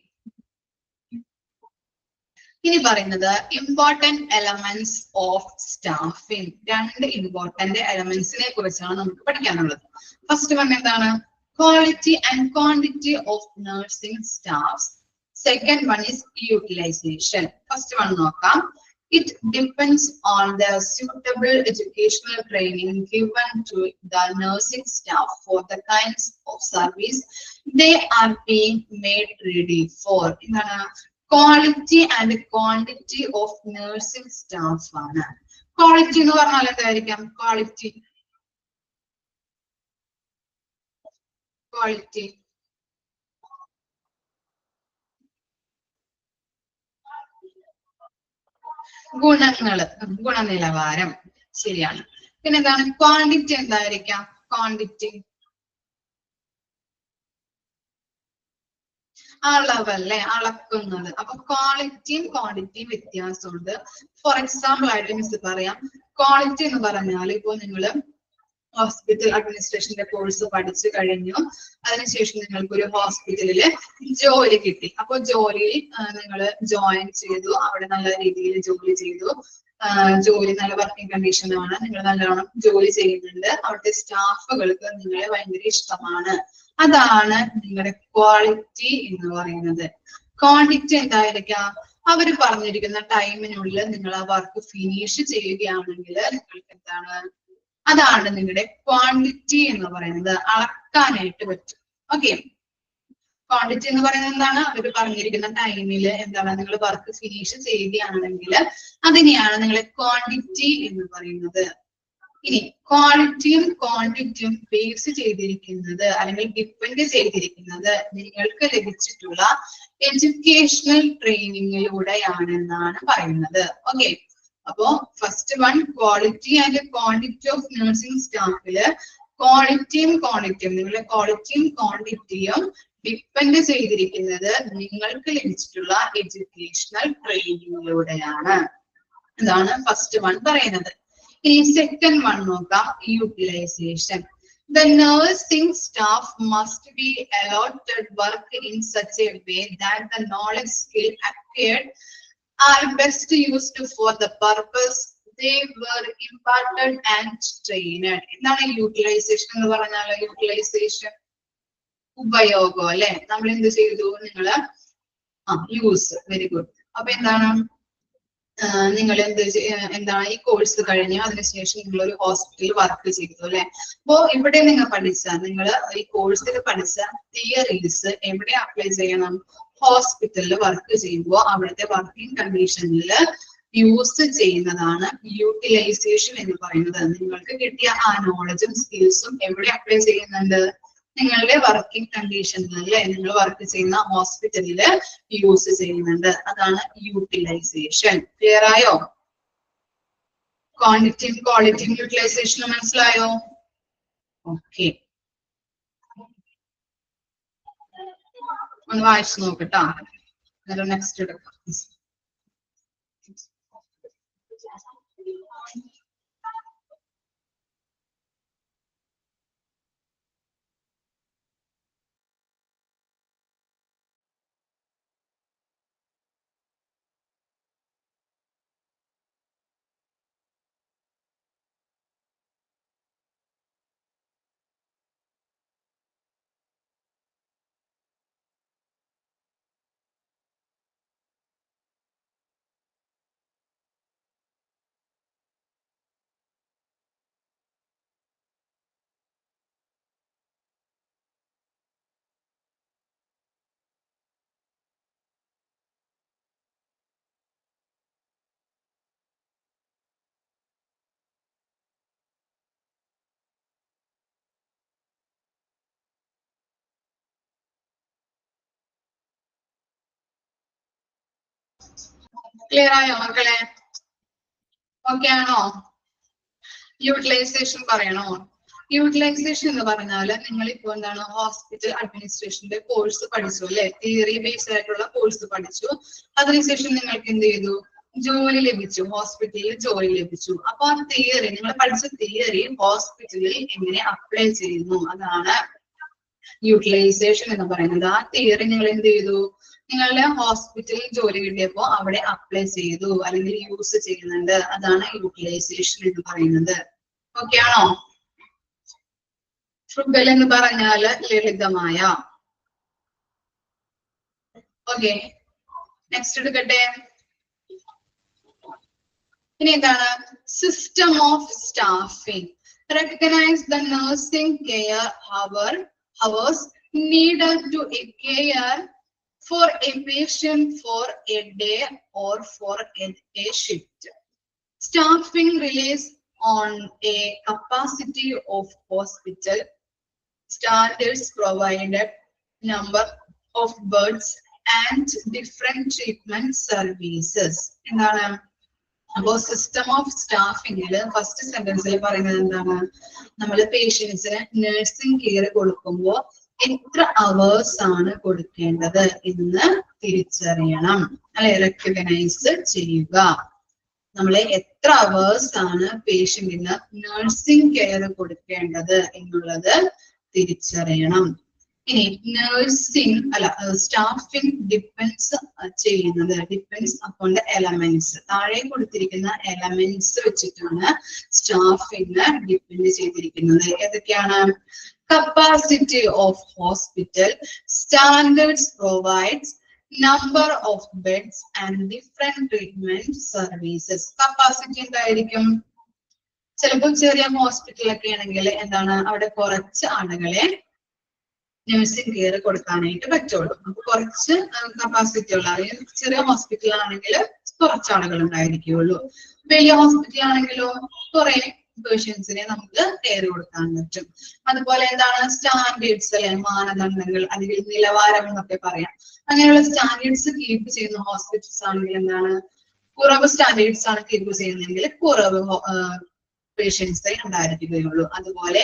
ഇനി പറയുന്നത് important elements of staffing. 2 important എലമെന്റ്സിനെ കുറിച്ചാണ് നമുക്ക് പഠിക്കാനുള്ളത്. ഫസ്റ്റ് വൺ എന്താണ്? Quality and quantity of nursing staffs. Second one is utilization. First one നോക്കാം. It depends on the suitable educational training given to the nursing staff for the kinds of service they are being made ready for. Quality and quantity of nursing staff ആണ്. Quality എന്ന് പറഞ്ഞാൽ എന്തായിരിക്കാം? Quality ഗുണനിലവാരം. ശരിയാണ്. പിന്നെ എന്താണ്? Quantity എന്തായിരിക്കാം? Quantity അളവല്ലേ, അളക്കുന്നത്. അപ്പൊ ക്വാളിറ്റിയും ക്വാണ്ടിറ്റിയും വ്യത്യാസമുണ്ട്. ഫോർ എക്സാമ്പിൾ ആയിട്ട് മിസ് പറയാം. ക്വാളിറ്റി എന്ന് പറഞ്ഞാൽ ഇപ്പൊ നിങ്ങള് ഹോസ്പിറ്റൽ അഡ്മിനിസ്ട്രേഷന്റെ കോഴ്സ് പഠിച്ചു കഴിഞ്ഞു, അതിനുശേഷം നിങ്ങൾക്ക് ഒരു ഹോസ്പിറ്റലില് ജോലി കിട്ടി. അപ്പൊ ജോലിയിൽ നിങ്ങൾ ജോയിൻ ചെയ്തു, അവിടെ നല്ല രീതിയിൽ ജോലി ചെയ്തു, ജോലി നല്ല വർക്കിംഗ് കണ്ടീഷനാണ്, നിങ്ങൾ നല്ലോണം ജോലി ചെയ്യുന്നുണ്ട്, അവിടുത്തെ സ്റ്റാഫുകൾക്ക് നിങ്ങളെ ഭയങ്കര ഇഷ്ടമാണ്. അതാണ് നിങ്ങളുടെ ക്വാളിറ്റി എന്ന് പറയുന്നത്. ക്വാണ്ടിറ്റി എന്തായിരിക്കാം? അവർ പറഞ്ഞിരിക്കുന്ന ടൈമിനുള്ളിൽ നിങ്ങൾ ആ വർക്ക് ഫിനിഷ് ചെയ്യുകയാണെങ്കിൽ നിങ്ങൾക്ക് എന്താണ്? അതാണ് നിങ്ങളുടെ ക്വാണ്ടിറ്റി എന്ന് പറയുന്നത്. അളക്കാനായിട്ട് പറ്റും. ഓക്കെ, ക്വാണ്ടിറ്റി എന്ന് പറയുന്നത് എന്താണ്? അവർ പറഞ്ഞിരിക്കുന്ന ടൈമിൽ എന്താണ് നിങ്ങൾ വർക്ക് ഫിനിഷ് ചെയ്യുകയാണെങ്കിൽ അതിനെയാണ് നിങ്ങളെ ക്വാണ്ടിറ്റി എന്ന് പറയുന്നത്. ഇനി ക്വാളിറ്റിയും ക്വാണ്ടിറ്റിയും ബേസ് ചെയ്തിരിക്കുന്നത് അല്ലെങ്കിൽ ഡിപ്പെൻഡ് ചെയ്തിരിക്കുന്നത് നിങ്ങൾക്ക് ലഭിച്ചിട്ടുള്ള എഡ്യൂക്കേഷണൽ ട്രെയിനിങ്ങിലൂടെയാണെന്നാണ് പറയുന്നത്. ഓക്കെ, അപ്പോ first one, quality and quantity of nursing സ്റ്റാഫില് ക്വാളിറ്റിയും നിങ്ങളുടെ ക്വാളിറ്റിയും ക്വാണ്ടിറ്റിയും ഡിപ്പെൻഡ് ചെയ്തിരിക്കുന്നത് നിങ്ങൾക്ക് ലഭിച്ചിട്ടുള്ള എഡ്യൂക്കേഷണൽ ട്രെയിനിങ്ങിലൂടെയാണ്. ഇതാണ് ഫസ്റ്റ് വൺ പറയുന്നത്. ഇനി സെക്കൻഡ് വൺ നോക്കാം, utilisation. The nursing staff must be allotted work in such a way that the knowledge skill acquired are best used for the purpose they were imparted and trained. എന്താണ് utilisation എന്ന് പറഞ്ഞാൽ? Utilisation ഉപയോഗം അല്ലെ. നമ്മൾ എന്ത് ചെയ്തു? നിങ്ങള് യൂസ്. Very good. അപ്പൊ എന്താണ്? നിങ്ങൾ എന്താണ് ഈ കോഴ്സ് കഴിഞ്ഞു, അതിനുശേഷം നിങ്ങൾ ഒരു ഹോസ്പിറ്റലിൽ വർക്ക് ചെയ്തു അല്ലെ. അപ്പോ ഇവിടെ നിങ്ങൾ ഈ കോഴ്സിൽ പഠിച്ച തിയറീസ് എവിടെ അപ്ലൈ ചെയ്യണം? ഹോസ്പിറ്റലിൽ വർക്ക് ചെയ്യുമ്പോൾ അവിടുത്തെ വർക്കിംഗ് കണ്ടീഷനിൽ യൂസ് ചെയ്യുന്നതാണ് യൂട്ടിലൈസേഷൻ എന്ന് പറയുന്നത്. നിങ്ങൾക്ക് കിട്ടിയ ആ നോളജും സ്കിൽസും എവിടെ അപ്ലൈ ചെയ്യുന്നുണ്ട്? നിങ്ങളുടെ വർക്കിംഗ് കണ്ടീഷനിൽ അല്ലെ, നിങ്ങൾ വർക്ക് ചെയ്യുന്ന ഹോസ്പിറ്റലില് യൂസ് ചെയ്യുന്നുണ്ട്. അതാണ് യൂട്ടിലൈസേഷൻ. ക്ലിയർ ആയോ? ക്വാണ്ടിറ്റിയും ക്വാളിറ്റിയും യൂട്ടിലൈസേഷനും മനസ്സിലായോ? ഓക്കെ, ഒന്ന് വായിച്ചു നോക്കട്ടോ. നെക്സ്റ്റ് എടുക്കാം. ക്ലിയർ ആയോ മക്കളെ? ഓക്കെ ആണോ? യൂട്ടിലൈസേഷൻ പറയണോ? യൂട്ടിലൈസേഷൻ എന്ന് പറഞ്ഞാൽ നിങ്ങൾ ഇപ്പൊ എന്താണ് ഹോസ്പിറ്റൽ അഡ്മിനിസ്ട്രേഷന്റെ കോഴ്സ് പഠിച്ചു അല്ലെ, തിയറി ബേസ്ഡ് ആയിട്ടുള്ള കോഴ്സ് പഠിച്ചു. അതിനുശേഷം നിങ്ങൾക്ക് എന്ത് ചെയ്തു? ജോലി ലഭിച്ചു, ഹോസ്പിറ്റലിൽ ജോലി ലഭിച്ചു. അപ്പൊ ആ തിയറി, നിങ്ങൾ പഠിച്ച തിയറി ഹോസ്പിറ്റലിൽ എങ്ങനെ അപ്ലൈ ചെയ്യുന്നു, അതാണ് യൂട്ടിലൈസേഷൻ എന്ന് പറയുന്നത്. ആ തിയറി നിങ്ങൾ എന്ത് ചെയ്തു? നിങ്ങളുടെ ഹോസ്പിറ്റലിൽ ജോലി കിട്ടിയപ്പോ അവിടെ അപ്ലൈ ചെയ്തു അല്ലെങ്കിൽ യൂസ് ചെയ്യുന്നുണ്ട്. അതാണ് യൂട്ടിലൈസേഷൻ എന്ന് പറയുന്നത്. ഓക്കെ ആണോ? ഫ്രുഗൽ എന്ന് പറഞ്ഞാല് ലളിതമായ. ഓക്കെ, നെക്സ്റ്റ് എടുക്കട്ടെ. ഇനി എന്താണ്? System of staffing. Recognize the nursing care hours needed to care for a patient for a day or for a shift. Staffing relies on a capacity of hospital, standards provided, number of beds and different treatment services. എന്താണ് അപ്പോ system of സ്റ്റാഫിങ്ങില് first സെന്റൻസിൽ പറയുന്നത് എന്താണ്, നമ്മൾ പേഷ്യൻസിന് nursing care കൊടുക്കുമ്പോൾ എത്ര hours ആണ് കൊടുക്കേണ്ടത് എന്ന് തിരിച്ചറിയണം, അല്ലെ, റെക്കഗ്നൈസ് ചെയ്യുക. നമ്മളെ എത്ര അവേഴ്സ് ആണ് പേഷ്യന്റിന് നഴ്സിംഗ് കെയർ കൊടുക്കേണ്ടത് എന്നുള്ളത് തിരിച്ചറിയണം. ഇനി നഴ്സിംഗ് സ്റ്റാഫിംഗ് ഡിപ്പെൻസ് ചെയ്യുന്നത് ഡിപ്പെൻസ് അപ്പോൺ ദ എലമെന്റ്സ്. താഴെ കൊടുത്തിരിക്കുന്ന എലമെന്റ്സ് വെച്ചിട്ടാണ് സ്റ്റാഫിംഗ് ഡിപ്പെൻഡ് ചെയ്തിരിക്കുന്നത്. ഏതൊക്കെയാണ്? Capacity of hospital, standards provides, number of beds and different treatment services. Capacity എന്തായിരിക്കും? ചിലപ്പോൾ ചെറിയ ഹോസ്പിറ്റലൊക്കെ ആണെങ്കിൽ എന്താണ്, അവിടെ കുറച്ച് ആളുകളെ നഴ്സിംഗ് കെയർ കൊടുക്കാനായിട്ട് പറ്റുള്ളൂ. അപ്പൊ കുറച്ച് കപ്പാസിറ്റി ഉള്ള, ചെറിയ ഹോസ്പിറ്റൽ ആണെങ്കിൽ കുറച്ച് ആളുകൾ ഉണ്ടായിരിക്കുള്ളൂ. വലിയ ഹോസ്പിറ്റൽ ആണെങ്കിലോ കുറെ പേഷ്യൻസിനെ നമുക്ക് കെയർ കൊടുക്കാൻ പറ്റും. അതുപോലെ എന്താണ് സ്റ്റാൻഡേർഡ്സ്, അല്ലെ, മാനദണ്ഡങ്ങൾ അല്ലെങ്കിൽ നിലവാരം എന്നൊക്കെ പറയാം. അങ്ങനെയുള്ള സ്റ്റാൻഡേർഡ്സ് കീപ്പ് ചെയ്യുന്ന ഹോസ്പിറ്റൽസ് ആണെങ്കിൽ എന്താണ്, കുറവ് സ്റ്റാൻഡേർഡ്സ് ആണ് കീപ്പ് ചെയ്യുന്നതെങ്കിൽ കുറവ് പേഷ്യൻസേ ഉണ്ടായിരിക്കുകയുള്ളൂ. അതുപോലെ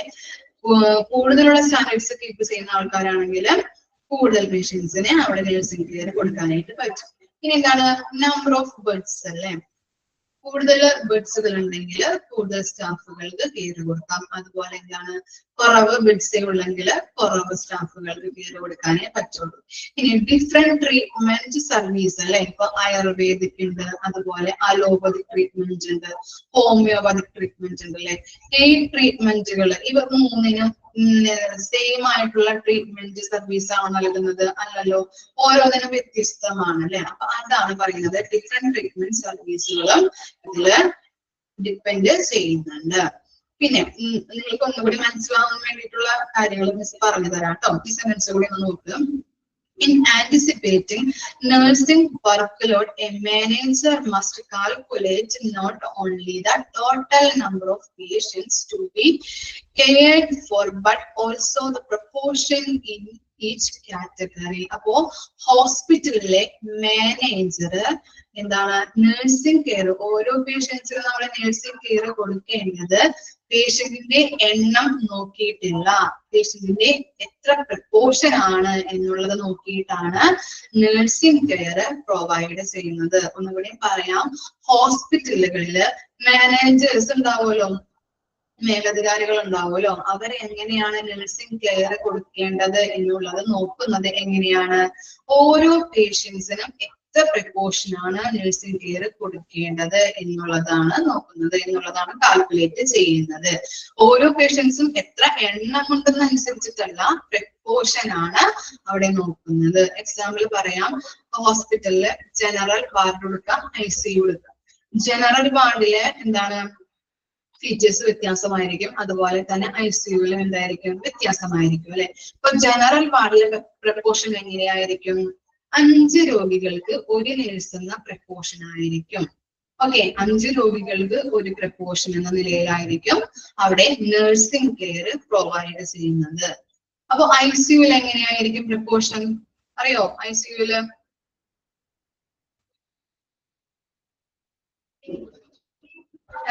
കൂടുതലുള്ള സ്റ്റാൻഡേർഡ്സ് കീപ്പ് ചെയ്യുന്ന ആൾക്കാരാണെങ്കിൽ കൂടുതൽ പേഷ്യൻസിനെ അവിടെ നഴ്സിംഗ് കെയർ കൊടുക്കാനായിട്ട് പറ്റും. ഇനി എന്താണ് നമ്പർ ഓഫ് ബെഡ്സ്, അല്ലെ, കൂടുതൽ ബെഡ്സുകൾ ഉണ്ടെങ്കിൽ കൂടുതൽ സ്റ്റാഫുകൾക്ക് കെയർ കൊടുക്കാം. അതുപോലെ എന്താണ് കുറവ് ബെഡ്സേ ഉള്ളെങ്കിൽ കുറവ് സ്റ്റാഫുകൾക്ക് കെയർ കൊടുക്കാനേ പറ്റുള്ളൂ. ഇനി ഡിഫറെന്റ് ട്രീറ്റ്മെന്റ് സർവീസ്, അല്ലെ, ഇപ്പൊ ആയുർവേദിക് ഉണ്ട്, അതുപോലെ അലോപ്പതിക് ട്രീറ്റ്മെന്റ് ഉണ്ട്, ഹോമിയോപതിക് ട്രീറ്റ്മെന്റ് ഉണ്ട്, അല്ലെ. ഈ ട്രീറ്റ്മെന്റുകൾ ഇവർ മൂന്നിനും സെയിം ആയിട്ടുള്ള ട്രീറ്റ്മെന്റ് സർവീസ് ആണോ നൽകുന്നത്? അല്ലല്ലോ, ഓരോന്നിനും വ്യത്യസ്തമാണ്, അല്ലെ. അപ്പൊ അതാണ് പറയുന്നത് ഡിഫറെന്റ് ട്രീറ്റ്മെന്റ് സർവീസുകളും ഇതില് ഡിപ്പെൻഡ് ചെയ്യുന്നുണ്ട്. പിന്നെ നിങ്ങൾക്ക് ഒന്നുകൂടി മനസ്സിലാവാൻ വേണ്ടിയിട്ടുള്ള കാര്യങ്ങൾ മിസ് പറഞ്ഞു തരാം കേട്ടോ. ഈ സെന്റൻസ് കൂടി ഒന്ന് നോക്കുക. In anticipating nursing workload, a manager must calculate not only the total number of patients to be cared for, but also the proportion in each category. അപ്പോ ഹോസ്പിറ്റലിലെ മാനേജർ എന്താണ് നഴ്സിംഗ് കെയർ, ഓരോ പേഷ്യൻസിനും നമ്മൾ നഴ്സിംഗ് കെയർ കൊടുക്കേണ്ടത് പേഷ്യന്റിന്റെ എണ്ണം നോക്കിയിട്ടില്ല, പേഷ്യന്റിന്റെ എത്ര proportion ആണ് എന്നുള്ളത് നോക്കിയിട്ടാണ് നഴ്സിംഗ് കെയർ പ്രൊവൈഡ് ചെയ്യുന്നത്. ഒന്നുകൂടി പറയാം, ഹോസ്പിറ്റലുകളില് മാനേജേഴ്സ് ഉണ്ടാവുമല്ലോ, മേലധികാരികൾ ഉണ്ടാവുമല്ലോ, അവരെ എങ്ങനെയാണ് നഴ്സിംഗ് കെയർ കൊടുക്കേണ്ടത് എന്നുള്ളത് നോക്കുന്നത് എങ്ങനെയാണ്? ഓരോ പേഷ്യൻസിനും എത്ര പ്രിക്കോഷൻ ആണ് നഴ്സിംഗ് കെയർ കൊടുക്കേണ്ടത് എന്നുള്ളതാണ് നോക്കുന്നത്, എന്നുള്ളതാണ് കാൽക്കുലേറ്റ് ചെയ്യുന്നത്. ഓരോ പേഷ്യൻസും എത്ര എണ്ണം ഉണ്ടെന്നനുസരിച്ചിട്ടല്ല, പ്രിക്കോഷൻ ആണ് അവിടെ നോക്കുന്നത്. എക്സാമ്പിൾ പറയാം, ഹോസ്പിറ്റലില് ജനറൽ വാർഡ് എടുക്കാം, ICU എടുക്കാം. ജനറൽ വാർഡില് എന്താണ് ഫീച്ചേഴ്സ് വ്യത്യാസമായിരിക്കും, അതുപോലെ തന്നെ ICUവിലും എന്തായിരിക്കും വ്യത്യാസമായിരിക്കും, അല്ലെ. ഇപ്പൊ ജനറൽ വാർഡിലെ പ്രപ്പോർഷൻ എങ്ങനെയായിരിക്കും? 5 രോഗികൾക്ക് ഒരു നേഴ്സ് എന്ന പ്രപ്പോർഷൻ ആയിരിക്കും. ഓക്കെ, 5 രോഗികൾക്ക് ഒരു പ്രപ്പോർഷൻ എന്ന നിലയിലായിരിക്കും അവിടെ നഴ്സിംഗ് കെയർ പ്രൊവൈഡ് ചെയ്യുന്നത്. അപ്പൊ ICUവിൽ എങ്ങനെയായിരിക്കും പ്രപ്പോർഷൻ അറിയോ? ICUവില്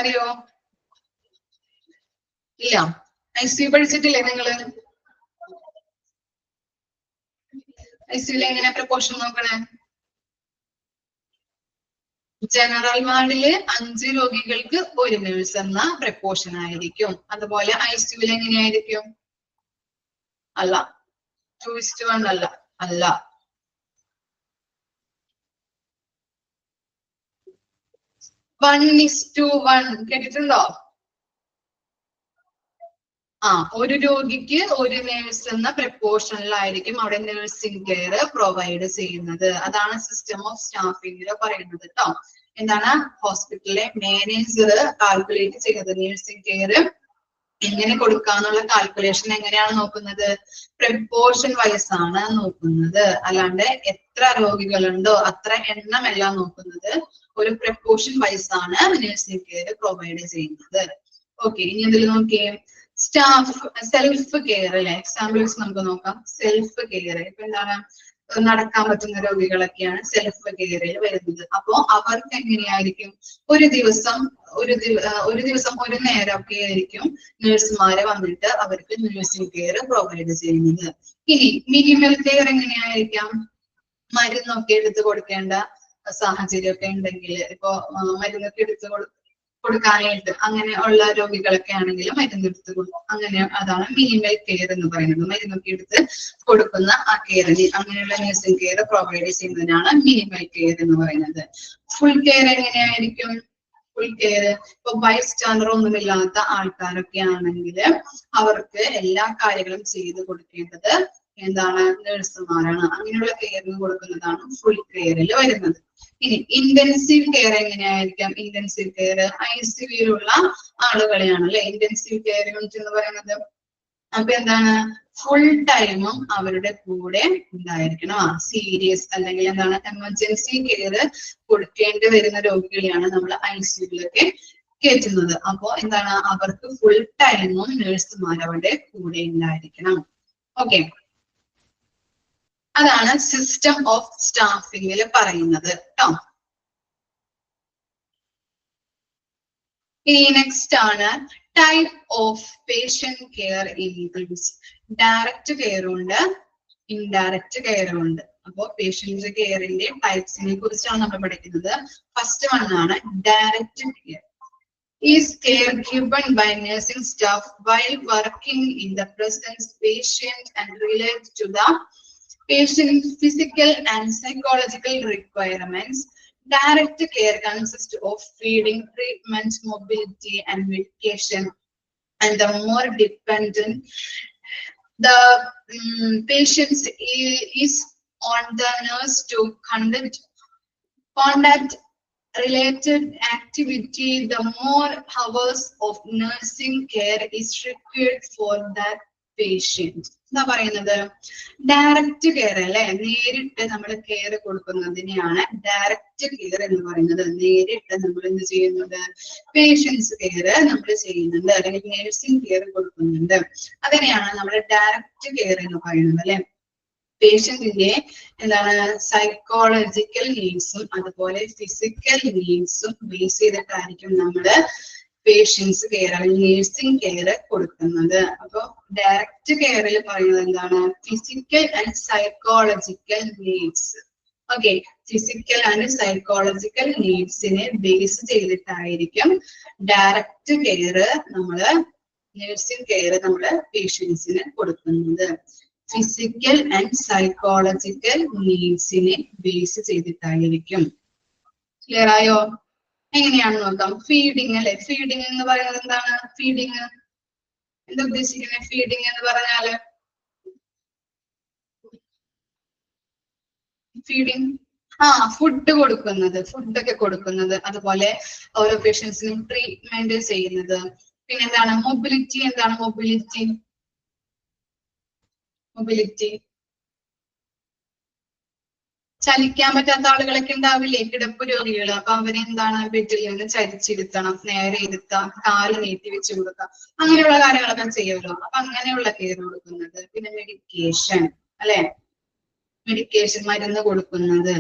അറിയോ? ഇല്ല, ICU പഠിച്ചിട്ടില്ലേ നിങ്ങള്? ICUവിൽ എങ്ങനെ പ്രപ്പോർഷൻ നോക്കണേ? ജനറൽ വാർഡില് 5 രോഗികൾക്ക് ഒരു നേഴ്സ് എന്ന പ്രപ്പോർഷൻ ആയിരിക്കും. അതുപോലെ ICUവിൽ എങ്ങനെയായിരിക്കും? അല്ല, 2:1 അല്ല, അല്ല, 1:1 കേട്ടിട്ടുണ്ടോ? ഒരു രോഗിക്ക് ഒരു നേഴ്സ് എന്ന പ്രപ്പോർഷനിലായിരിക്കും അവിടെ നഴ്സിംഗ് കെയർ പ്രൊവൈഡ് ചെയ്യുന്നത്. അതാണ് സിസ്റ്റം ഓഫ് സ്റ്റാഫിംഗില് പറയുന്നത് കേട്ടോ. എന്താണ് ഹോസ്പിറ്റലിലെ മാനേജർ കാൽക്കുലേറ്റ് ചെയ്യുന്നത്? നഴ്സിംഗ് കെയർ എങ്ങനെ കൊടുക്കാന്നുള്ള കാൽക്കുലേഷൻ എങ്ങനെയാണ് നോക്കുന്നത്? പ്രപ്പോർഷൻ വൈസ് ആണ് നോക്കുന്നത്, അല്ലാണ്ട് എത്ര രോഗികളുണ്ടോ അത്ര എണ്ണമല്ല നോക്കുന്നത്. ഒരു പ്രപ്പോർഷൻ വൈസ് ആണ് നഴ്സിംഗ് കെയർ പ്രൊവൈഡ് ചെയ്യുന്നത്. ഓക്കെ, ഇനി ഇതിൽ നോക്കിയേ സ്റ്റാഫ് സെൽഫ് കെയർ അല്ലെ. എക്സാമ്പിൾസ് നമുക്ക് നോക്കാം. സെൽഫ് കെയർ ഇപ്പൊ എന്താണ്, നടക്കാൻ പറ്റുന്ന രോഗികളൊക്കെയാണ് സെൽഫ് കെയറിൽ വരുന്നത്. അപ്പോ അവർക്ക് എങ്ങനെയായിരിക്കും, ഒരു ദിവസം ഒരു നേരമൊക്കെ ആയിരിക്കും നഴ്സുമാരെ വന്നിട്ട് അവർക്ക് നഴ്സിംഗ് കെയർ പ്രൊവൈഡ് ചെയ്യുന്നത്. ഇനി മിനിമൽ കെയർ എങ്ങനെയായിരിക്കാം, മരുന്നൊക്കെ എടുത്തു കൊടുക്കേണ്ട സാഹചര്യമൊക്കെ ഉണ്ടെങ്കിൽ, ഇപ്പൊ മരുന്നൊക്കെ കൊടുക്കാനായിട്ട് അങ്ങനെ ഉള്ള രോഗികളൊക്കെ ആണെങ്കിൽ മരുന്നെടുത്ത് കൊടുക്കും. അങ്ങനെ അതാണ് മിനിമൽ കെയർ എന്ന് പറയുന്നത്. മരുന്നൊക്കെ എടുത്ത് കൊടുക്കുന്ന ആ കെയറിന്, അങ്ങനെയുള്ള നഴ്സിംഗ് കെയർ പ്രൊവൈഡ് ചെയ്യുന്നതിനാണ് മിനിമൽ കെയർ എന്ന് പറയുന്നത്. ഫുൾ കെയർ എങ്ങനെയായിരിക്കും, ഫുൾ കെയർ ഇപ്പൊ ബൈസ്റ്റാൻഡർ ഒന്നുമില്ലാത്ത ആൾക്കാരൊക്കെ ആണെങ്കിൽ അവർക്ക് എല്ലാ കാര്യങ്ങളും ചെയ്ത് കൊടുക്കേണ്ടത് എന്താണ്, നഴ്സുമാരാണ്. അങ്ങനെയുള്ള കെയറിന് കൊടുക്കുന്നതാണ് ഫുൾ കെയറിൽ വരുന്നത്. ഇനി ഇന്റൻസീവ് കെയർ എങ്ങനെയായിരിക്കാം, ഇന്റൻസീവ് കെയർ ICUയിലുള്ള ആളുകളെയാണ് അല്ലെ ഇന്റൻസീവ് കെയർ യൂണിറ്റ് എന്ന് പറയുന്നത്. അപ്പൊ എന്താണ്, ഫുൾ ടൈമും അവരുടെ കൂടെ ഉണ്ടായിരിക്കണം. സീരിയസ് അല്ലെങ്കിൽ എന്താണ് എമർജൻസി കെയർ കൊടുക്കേണ്ടി വരുന്ന രോഗികളെയാണ് നമ്മൾ ICUയിലൊക്കെ കയറ്റുന്നത്. അപ്പോ എന്താണ്, അവർക്ക് ഫുൾ ടൈമും നഴ്സുമാർ അവരുടെ കൂടെ ഉണ്ടായിരിക്കണം. ഓക്കെ, അതാണ് സിസ്റ്റം ഓഫ് സ്റ്റാഫിംഗിൽ പറയുന്നത് കേട്ടോ. ഇനി നെക്സ്റ്റ് ആണ് type of patient care includes. Direct care ഉണ്ട്, ഇൻഡയറക്റ്റ് കെയർ ഉണ്ട്. അപ്പോ പേഷ്യന്റ് കെയറിന്റെ ടൈപ്സിനെ കുറിച്ചാണ് നമ്മൾ പഠിക്കുന്നത്. ഫസ്റ്റ് വൺ ആണ് direct care. Is care given by nursing staff while working in the presence patient and related to the patient's physical and psychological requirements. Direct care consists of feeding, treatment, mobility, and medication. And the more dependent the patient is on the nurse to conduct related activity, the more hours of nursing care is required for that patient. എന്താ പറയുന്നത്, direct care അല്ലെ, നേരിട്ട് നമ്മൾ care കൊടുക്കുന്നതിനെയാണ് direct care എന്ന് പറയുന്നത്. നേരിട്ട് നമ്മൾ എന്ത് ചെയ്യുന്നുണ്ട്, പേഷ്യൻസ് കെയർ നമ്മൾ ചെയ്യുന്നുണ്ട്, അല്ലെങ്കിൽ നഴ്സിംഗ് കെയർ കൊടുക്കുന്നുണ്ട്. അതിനെയാണ് നമ്മൾ ഡയറക്റ്റ് കെയർ എന്ന് പറയുന്നത് അല്ലെ. പേഷ്യന്റിന്റെ എന്താണ് സൈക്കോളജിക്കൽ നീഡ്സും അതുപോലെ ഫിസിക്കൽ നീഡ്സും ബേസ് ചെയ്തിട്ടായിരിക്കും നമ്മള് പേഷ്യൻസ് കെയർ അല്ലെങ്കിൽ നഴ്സിംഗ് കെയർ കൊടുക്കുന്നത്. അപ്പൊ ഡയറക്റ്റ് കെയറിൽ പറയുന്നത് എന്താണ്, physical and psychological needs. Okay, physical and psychological നീഡ്സിനെ ബേസ് ചെയ്തിട്ടായിരിക്കും ഡയറക്റ്റ് കെയർ നമ്മള് നഴ്സിംഗ് കെയർ നമ്മള് പേഷ്യൻസിന് കൊടുക്കുന്നത്. ഫിസിക്കൽ ആൻഡ് സൈക്കോളജിക്കൽ നീഡ്സിനെ ബേസ് ചെയ്തിട്ടായിരിക്കും. ക്ലിയർ ആയോ? എങ്ങനെയാണ് നോക്കാം. ഫീഡിങ് അല്ലെ, ഫീഡിങ് എന്ന് പറയുന്നത് എന്താണ്, ഫീഡിങ് എന്താ ഉദ്ദേശിക്കുന്നത്, ഫീഡിങ് എന്ന് പറഞ്ഞാല് ഫീഡിങ് ഫുഡ് കൊടുക്കുന്നത്, ഫുഡൊക്കെ കൊടുക്കുന്നത്, അതുപോലെ ഓരോ പേഷ്യൻസിനും ട്രീറ്റ്മെന്റ് ചെയ്യുന്നത്. പിന്നെ എന്താണ് മൊബിലിറ്റി, എന്താണ് മൊബിലിറ്റി, മൊബിലിറ്റി ചലിക്കാൻ പറ്റാത്ത ആളുകളൊക്കെ ഉണ്ടാവില്ലേ, കിടപ്പ് രോഗികൾ. അപ്പൊ അവരെന്താണ് ബെഡിൽ നിന്ന് ചരിച്ചിരുത്തണം, നേരെ ഇരുത്താം, കാല് നീട്ടി വെച്ച് കൊടുക്കാം, അങ്ങനെയുള്ള കാര്യങ്ങളൊക്കെ ചെയ്യുമല്ലോ. അപ്പൊ അങ്ങനെയുള്ള കെയർ കൊടുക്കുന്നത്. പിന്നെ മെഡിക്കേഷൻ അല്ലെ, മെഡിക്കേഷൻ മരുന്ന് കൊടുക്കുന്നത്,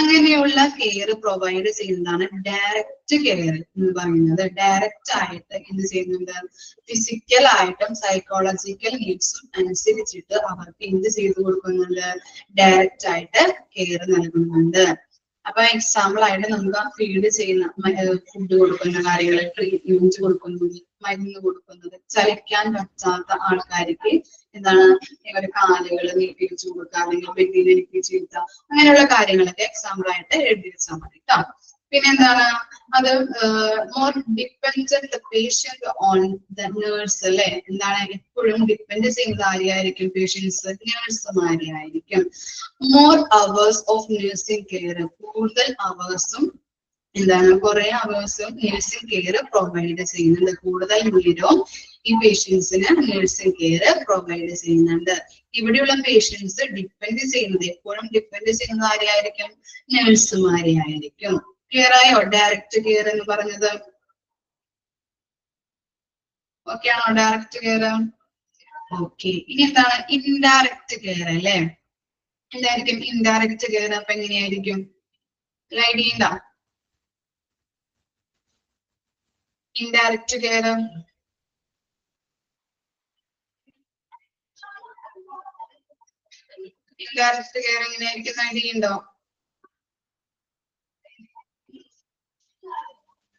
അങ്ങനെയുള്ള കെയർ പ്രൊവൈഡ് ചെയ്യുന്നതാണ് ഡയറക്റ്റ് കെയർ എന്ന് പറയുന്നത്. ഡയറക്റ്റ് ആയിട്ട് എന്ത് ചെയ്യുന്നുണ്ട്, ഫിസിക്കൽ ആയിട്ടും സൈക്കോളജിക്കൽ നീഡ്സും അനുസരിച്ചിട്ട് അവർക്ക് എന്ത് ചെയ്തു കൊടുക്കുന്നുണ്ട്, ഡയറക്റ്റ് ആയിട്ട് കെയർ നൽകുന്നുണ്ട്. അപ്പൊ എക്സാമ്പിൾ ആയിട്ട് നമുക്ക് ഫീഡ് ചെയ്യുന്ന ഫുഡ് കൊടുക്കുന്ന കാര്യങ്ങൾ, ട്രീറ്റ്മെന്റ് കൊടുക്കുന്നത്, മരുന്ന് കൊടുക്കുന്നത്, ചലിക്കാൻ പറ്റാത്ത ആൾക്കാർക്ക് എന്താണ് ഒരു കാലുകൾ നീട്ടി വെച്ച് കൊടുക്കുക, അല്ലെങ്കിൽ ബെഡിൽ നീട്ടി വെച്ച് കൊടുക്കുക, അങ്ങനെയുള്ള കാര്യങ്ങളൊക്കെ എക്സാമ്പിൾ ആയിട്ട് എഴുതി വെച്ചാൽ മതി കേട്ടോ. പിന്നെ എന്താണ് അത് more dependent patient on the nurse അല്ലെ. എന്താണ് എപ്പോഴും ഡിപ്പെൻഡ് ചെയ്യുന്നത് ആരെയായിരിക്കും, പേഷ്യൻസ് നേഴ്സുമാരെ ആയിരിക്കും. More hours of nursing care, കൂടുതൽ അവേഴ്സും എന്താണ് കുറെ അവേഴ്സും നഴ്സിംഗ് കെയർ പ്രൊവൈഡ് ചെയ്യുന്നുണ്ട്. കൂടുതൽ നേരവും ഈ പേഷ്യൻസിന് നഴ്സിംഗ് കെയർ പ്രൊവൈഡ് ചെയ്യുന്നുണ്ട്. ഇവിടെയുള്ള പേഷ്യൻസ് ഡിപ്പെൻഡ് ചെയ്യുന്നത്, എപ്പോഴും ഡിപ്പെൻഡ് ചെയ്യുന്നത് ആരെയായിരിക്കും, നഴ്സുമാരെ ആയിരിക്കും. ക്ലിയർ ആയോ ഡയറക്റ്റ് കെയർ എന്ന് പറഞ്ഞത്? ഓക്കെ ആണോ ഡയറക്റ്റ് കെയർ? ഓക്കെ, ഇനി എന്താണ് ഇൻഡയറക്റ്റ് കെയർ അല്ലേ? എന്തായിരിക്കും ഇൻഡയറക്റ്റ് കെയർ? അപ്പൊ എങ്ങനെയായിരിക്കും? ഐഡിയ ഉണ്ടോ ഇൻഡയറക്റ്റ് കെയർ? ഇൻഡയറക്റ്റ് കെയർ എങ്ങനെയായിരിക്കും ഐഡിയ ഉണ്ടോ?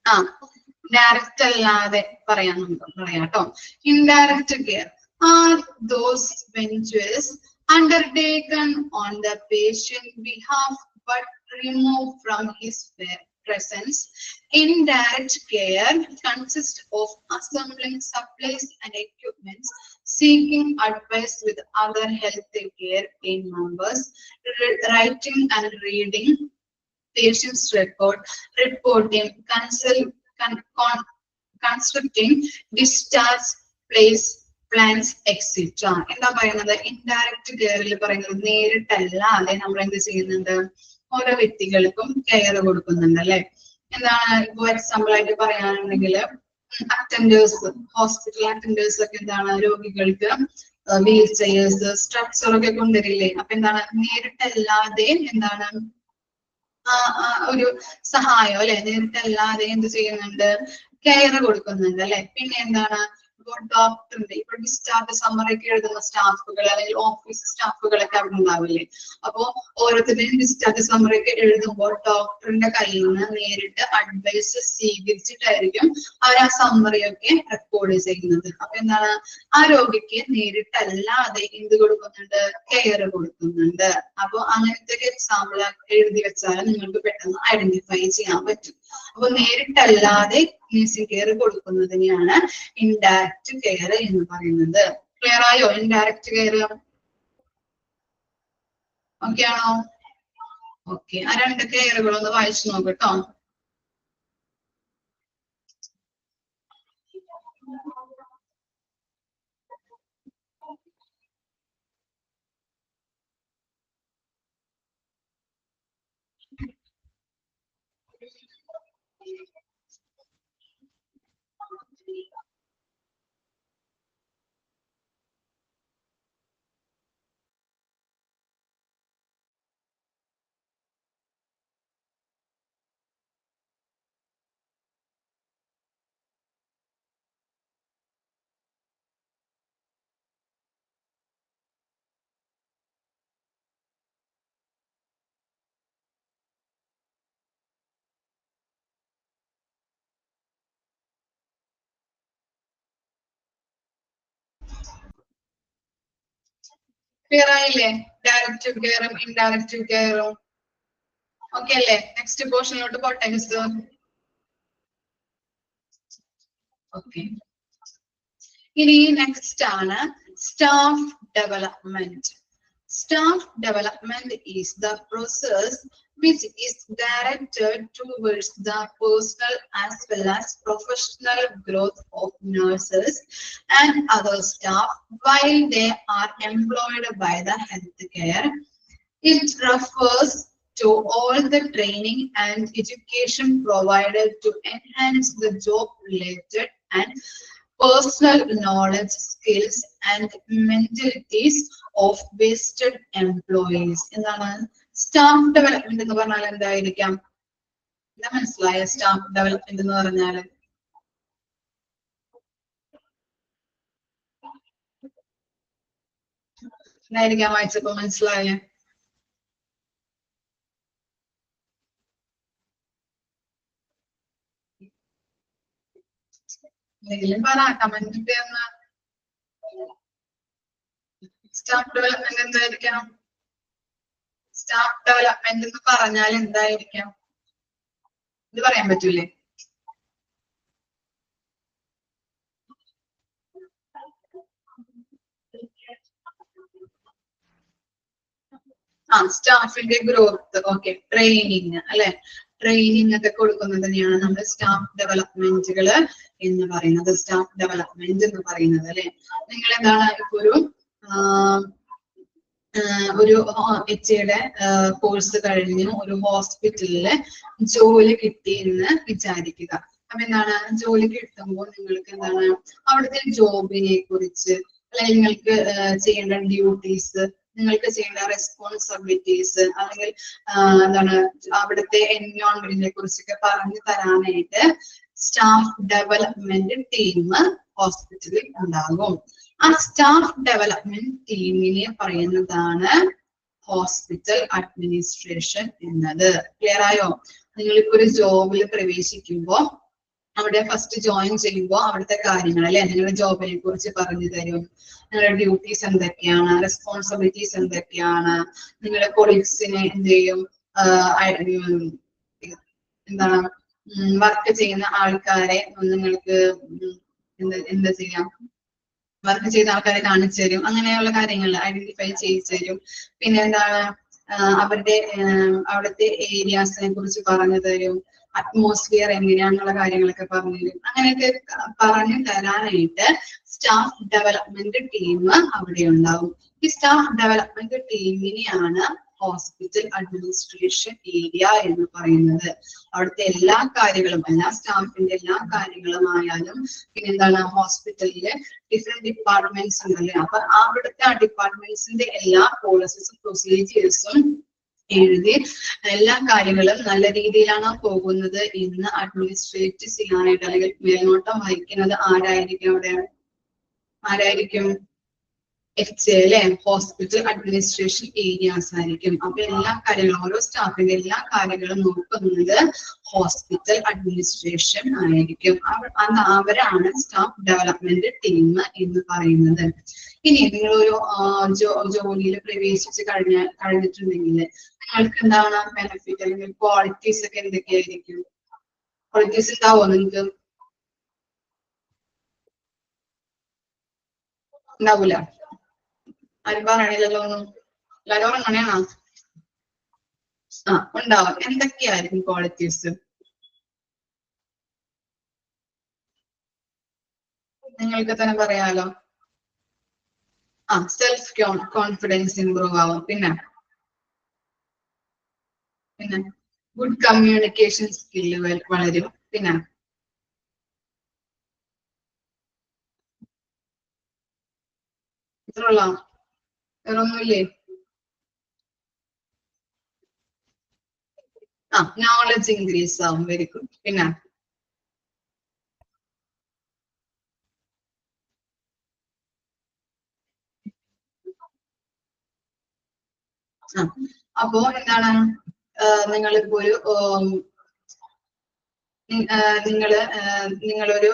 ആ, ഡയറക്റ്റ് അല്ലാതെ പറയാട്ടോ. Indirect care are those ventures undertaken on the patient behalf but removed from his presence. Indirect care consists of assembling supplies and equipments, seeking advice with other healthcare team members, writing and reading patient's record, reporting, constructing discharge plans, etc. എന്താ പറയുന്നത്? Indirect കെയറിൽ പറയുന്നത് നേരിട്ടല്ലാതെ നമ്മൾ എന്ത് ചെയ്യുന്നുണ്ട്? ഓരോ വ്യക്തികൾക്കും care കൊടുക്കുന്നുണ്ട് അല്ലെ? എന്താണ് ഇപ്പൊ എക്സാമ്പിൾ ആയിട്ട് പറയുകയാണെങ്കിൽ അറ്റൻഡേഴ്സ്, ഹോസ്പിറ്റൽ അറ്റൻഡേഴ്സ് ഒക്കെ എന്താണ് രോഗികൾക്ക് വീൽ ചെയേഴ്സ്, സ്ട്രക്ചർ ഒക്കെ കൊണ്ടുവരില്ലേ? അപ്പൊ എന്താണ് നേരിട്ടല്ലാതെ എന്താണ് ഒരു സഹായം അല്ലെ? നേരിട്ടല്ലാതെ എന്ത് ചെയ്യുന്നുണ്ട്? കെയർ കൊടുക്കുന്നുണ്ട് അല്ലെ? പിന്നെ എന്താണ് ഡോക്ടറിന്റെ ഇപ്പൊ ഡിസ്ചാർജ് സമ്മറി ഒക്കെ എഴുതുന്ന സ്റ്റാഫുകൾ അല്ലെങ്കിൽ ഓഫീസ് സ്റ്റാഫുകളൊക്കെ അവിടെ ഉണ്ടാവില്ലേ? അപ്പോ ഓരോരുത്തരുടെയും ഡിസ്ചാർജ് സമ്മറി ഒക്കെ എഴുതുമ്പോൾ ഡോക്ടറിന്റെ കയ്യിൽ നിന്ന് നേരിട്ട് അഡ്വൈസ് സ്വീകരിച്ചിട്ടായിരിക്കും അവർ ആ സമ്മറി ഒക്കെ റെക്കോർഡ് ചെയ്യുന്നത്. അപ്പൊ എന്താണ് ആ രോഗിക്ക് നേരിട്ടല്ലാതെ എന്ത് കൊടുക്കുന്നുണ്ട്? കെയർ കൊടുക്കുന്നുണ്ട്. അപ്പൊ അങ്ങനത്തെ എക്സാമ്പിൾ എഴുതി വെച്ചാൽ നിങ്ങൾക്ക് പെട്ടെന്ന് ഐഡന്റിഫൈ ചെയ്യാൻ പറ്റും. അപ്പൊ നേരിട്ടല്ലാതെ നേഴ്സിംഗ് കെയർ കൊടുക്കുന്നതിനെയാണ് ഇൻഡയറക്റ്റ് കെയർ എന്ന് പറയുന്നത്. ക്ലിയർ ആയോ ഇൻഡയറക്റ്റ് കെയർ? ഓക്കെ ആണോ? ഓക്കെ, ആ രണ്ട് കെയറുകളൊന്ന് വായിച്ചു നോക്കട്ടോ. ക്ലിയർ ആയില്ലേ? ഡയറക്റ്റ് കെയറും ഇൻഡയറക്റ്റ് കെയറും ഓക്കെ അല്ലേ? നെക്സ്റ്റ് പോർഷനിലോട്ട് പോട്ടെ മിസ്. ഓക്കെ, ഇനി നെക്സ്റ്റ് ആണ് staff development. Staff development is the process which is directed towards the personal as well as professional growth of nurses and other staff while they are employed by the healthcare. It refers to all the training and education provided to enhance the job-related and personal knowledge, skills, and mentalities of vested employees. എന്താണ് staff development എന്ന് പറഞ്ഞാൽ? എന്തായിരിക്കാം? എന്താ മനസ്സിലായ staff development എന്ന് പറഞ്ഞാൽ? എന്തായിരിക്കാം വായിച്ചപ്പോ മനസ്സിലായ? എന്തെങ്കിലും പറ, കമന്റ് ഇട്ടേന്ന്. സ്റ്റാഫ് ഡെവലപ്മെന്റ് എന്തായിരിക്കാം? സ്റ്റാഫ് ഡെവലപ്മെന്റ് എന്ന് പറഞ്ഞാൽ എന്തായിരിക്കാം? ഇത് പറയാൻ പറ്റൂലേ? ആ, സ്റ്റാഫിന്റെ ഗ്രോത്ത്. ഓക്കെ, ട്രെയിനിങ് അല്ലെ? ട്രെയിനിങ് ഒക്കെ കൊടുക്കുന്നത് തന്നെയാണ് നമ്മൾ സ്റ്റാഫ് ഡെവലപ്മെന്റുകൾ എന്ന് പറയുന്നത്. സ്റ്റാഫ് ഡെവലപ്മെന്റ് എന്ന് പറയുന്നത് അല്ലെ? നിങ്ങൾ എന്താണ് ഇപ്പൊ ഒരു ഒരു HAയുടെ കോഴ്സ് കഴിഞ്ഞു ഒരു ഹോസ്പിറ്റലില് ജോലി കിട്ടി എന്ന് വിചാരിക്കുക. അപ്പൊ എന്താണ് ജോലി കിട്ടുമ്പോൾ നിങ്ങൾക്ക് എന്താണ് അവിടുത്തെ ജോബിനെ കുറിച്ച് അല്ലെങ്കിൽ നിങ്ങൾക്ക് ചെയ്യേണ്ട ഡ്യൂട്ടീസ്, നിങ്ങൾക്ക് ചെയ്യേണ്ട റെസ്പോൺസിബിലിറ്റീസ്, അല്ലെങ്കിൽ എന്താണ് അവിടുത്തെ എൻവയോൺമെന്റിനെ കുറിച്ചൊക്കെ പറഞ്ഞു തരാനായിട്ട് സ്റ്റാഫ് ഡെവലപ്മെന്റ് ടീം ഹോസ്പിറ്റലിൽ ഉണ്ടാകും. ആ സ്റ്റാഫ് ഡെവലപ്മെന്റ് ടീമിനെ പറയുന്നതാണ് ഹോസ്പിറ്റൽ അഡ്മിനിസ്ട്രേഷൻ എന്നത്. ക്ലിയർ ആയോ? നിങ്ങളിപ്പോ ഒരു ജോബിൽ പ്രവേശിക്കുമ്പോൾ അവിടെ ഫസ്റ്റ് ജോയിൻ ചെയ്യുമ്പോൾ അവിടുത്തെ കാര്യങ്ങൾ അല്ലെ നിങ്ങളുടെ ജോബിനെ കുറിച്ച് പറഞ്ഞു തരും. നിങ്ങളുടെ ഡ്യൂട്ടീസ് എന്തൊക്കെയാണ്, റെസ്പോൺസിബിലിറ്റീസ് എന്തൊക്കെയാണ്, നിങ്ങളുടെ കൊളീഗ്സിനെ എന്ത് ചെയ്യും, എന്താണ് വർക്ക് ചെയ്യുന്ന ആൾക്കാരെ നിങ്ങൾക്ക് എന്താ ചെയ്യാം, വർക്ക് ചെയ്ത ആൾക്കാരെ കാണിച്ചു തരും. അങ്ങനെയുള്ള കാര്യങ്ങൾ ഐഡന്റിഫൈ ചെയ്യിച്ചു തരും. പിന്നെ എന്താണ് അവിടുത്തെ ഏരിയാസിനെ കുറിച്ച് പറഞ്ഞു തരും. അറ്റ്മോസ്ഫിയർ എങ്ങനെയാണെന്നുള്ള കാര്യങ്ങളൊക്കെ പറഞ്ഞു തരും. അങ്ങനെയൊക്കെ പറഞ്ഞു തരാനായിട്ട് സ്റ്റാഫ് ഡെവലപ്മെന്റ് ടീം അവിടെ ഉണ്ടാവും. ഈ സ്റ്റാഫ് ഡെവലപ്മെന്റ് ടീമിനെയാണ് ഹോസ്പിറ്റൽ അഡ്മിനിസ്ട്രേഷൻ ഏരിയ എന്ന് പറയുന്നത്. അവിടുത്തെ എല്ലാ കാര്യങ്ങളും, എല്ലാ സ്റ്റാഫിന്റെ എല്ലാ കാര്യങ്ങളുമായാലും പിന്നെ എന്താണ് ഹോസ്പിറ്റലിലെ ഡിഫറെന്റ് ഡിപ്പാർട്ട്മെന്റ്സ് ഉണ്ടല്ലേ, അപ്പൊ അവിടുത്തെ ആ ഡിപ്പാർട്ട്മെന്റ്സിന്റെ എല്ലാ പോളിസീസും പ്രൊസീജിയേഴ്സും എഴുതി എല്ലാ കാര്യങ്ങളും നല്ല രീതിയിലാണ് പോകുന്നത് എന്ന് അഡ്മിനിസ്ട്രേറ്റ് ചെയ്യാനായിട്ട് അല്ലെങ്കിൽ മേൽനോട്ടം വഹിക്കുന്നത് ആരായിരിക്കും? അവിടെ ആരായിരിക്കും? HA അല്ലെ, ഹോസ്പിറ്റൽ അഡ്മിനിസ്ട്രേഷൻ ഏരിയാസ് ആയിരിക്കും. അപ്പൊ എല്ലാ കാര്യങ്ങളും ഓരോ സ്റ്റാഫിന്റെ എല്ലാ കാര്യങ്ങളും നോക്കുന്നത് ഹോസ്പിറ്റൽ അഡ്മിനിസ്ട്രേഷൻ ആയിരിക്കും. അവരാണ് സ്റ്റാഫ് ഡെവലപ്മെന്റ് ടീം എന്ന് പറയുന്നത്. ഇനി നിങ്ങളൊരു ജോലിയിൽ പ്രവേശിച്ച് കഴിഞ്ഞിട്ടുണ്ടെങ്കിൽ നിങ്ങൾക്ക് എന്താണ് ബെനിഫിറ്റ് അല്ലെങ്കിൽ ക്വാളിറ്റീസ് ഒക്കെ എന്തൊക്കെയായിരിക്കും? ക്വാളിറ്റീസ് ഉണ്ടാവോ നിങ്ങൾക്ക്? ഉണ്ടാവൂല? ആരും പറയണില്ലല്ലോ ഒന്നും. എല്ലാവരും ഉറങ്ങണേണോ? ഉണ്ടാവും. എന്തൊക്കെയായിരിക്കും ക്വാളിറ്റീസ്? നിങ്ങൾക്ക് തന്നെ പറയാലോ. സെൽഫ് കോൺഫിഡൻസ് ഇംപ്രൂവ് ആവും. പിന്നെ ഗുഡ് കമ്മ്യൂണിക്കേഷൻ സ്കില്ല് വളരും. പിന്നെ ഇത്രയുള്ള വേറൊന്നുമില്ലേ? നോളജ് ഇൻക്രീസ് ആവും. Very good. പിന്നെ അപ്പോ എന്താണ് നിങ്ങളിപ്പോ ഒരു നിങ്ങളൊരു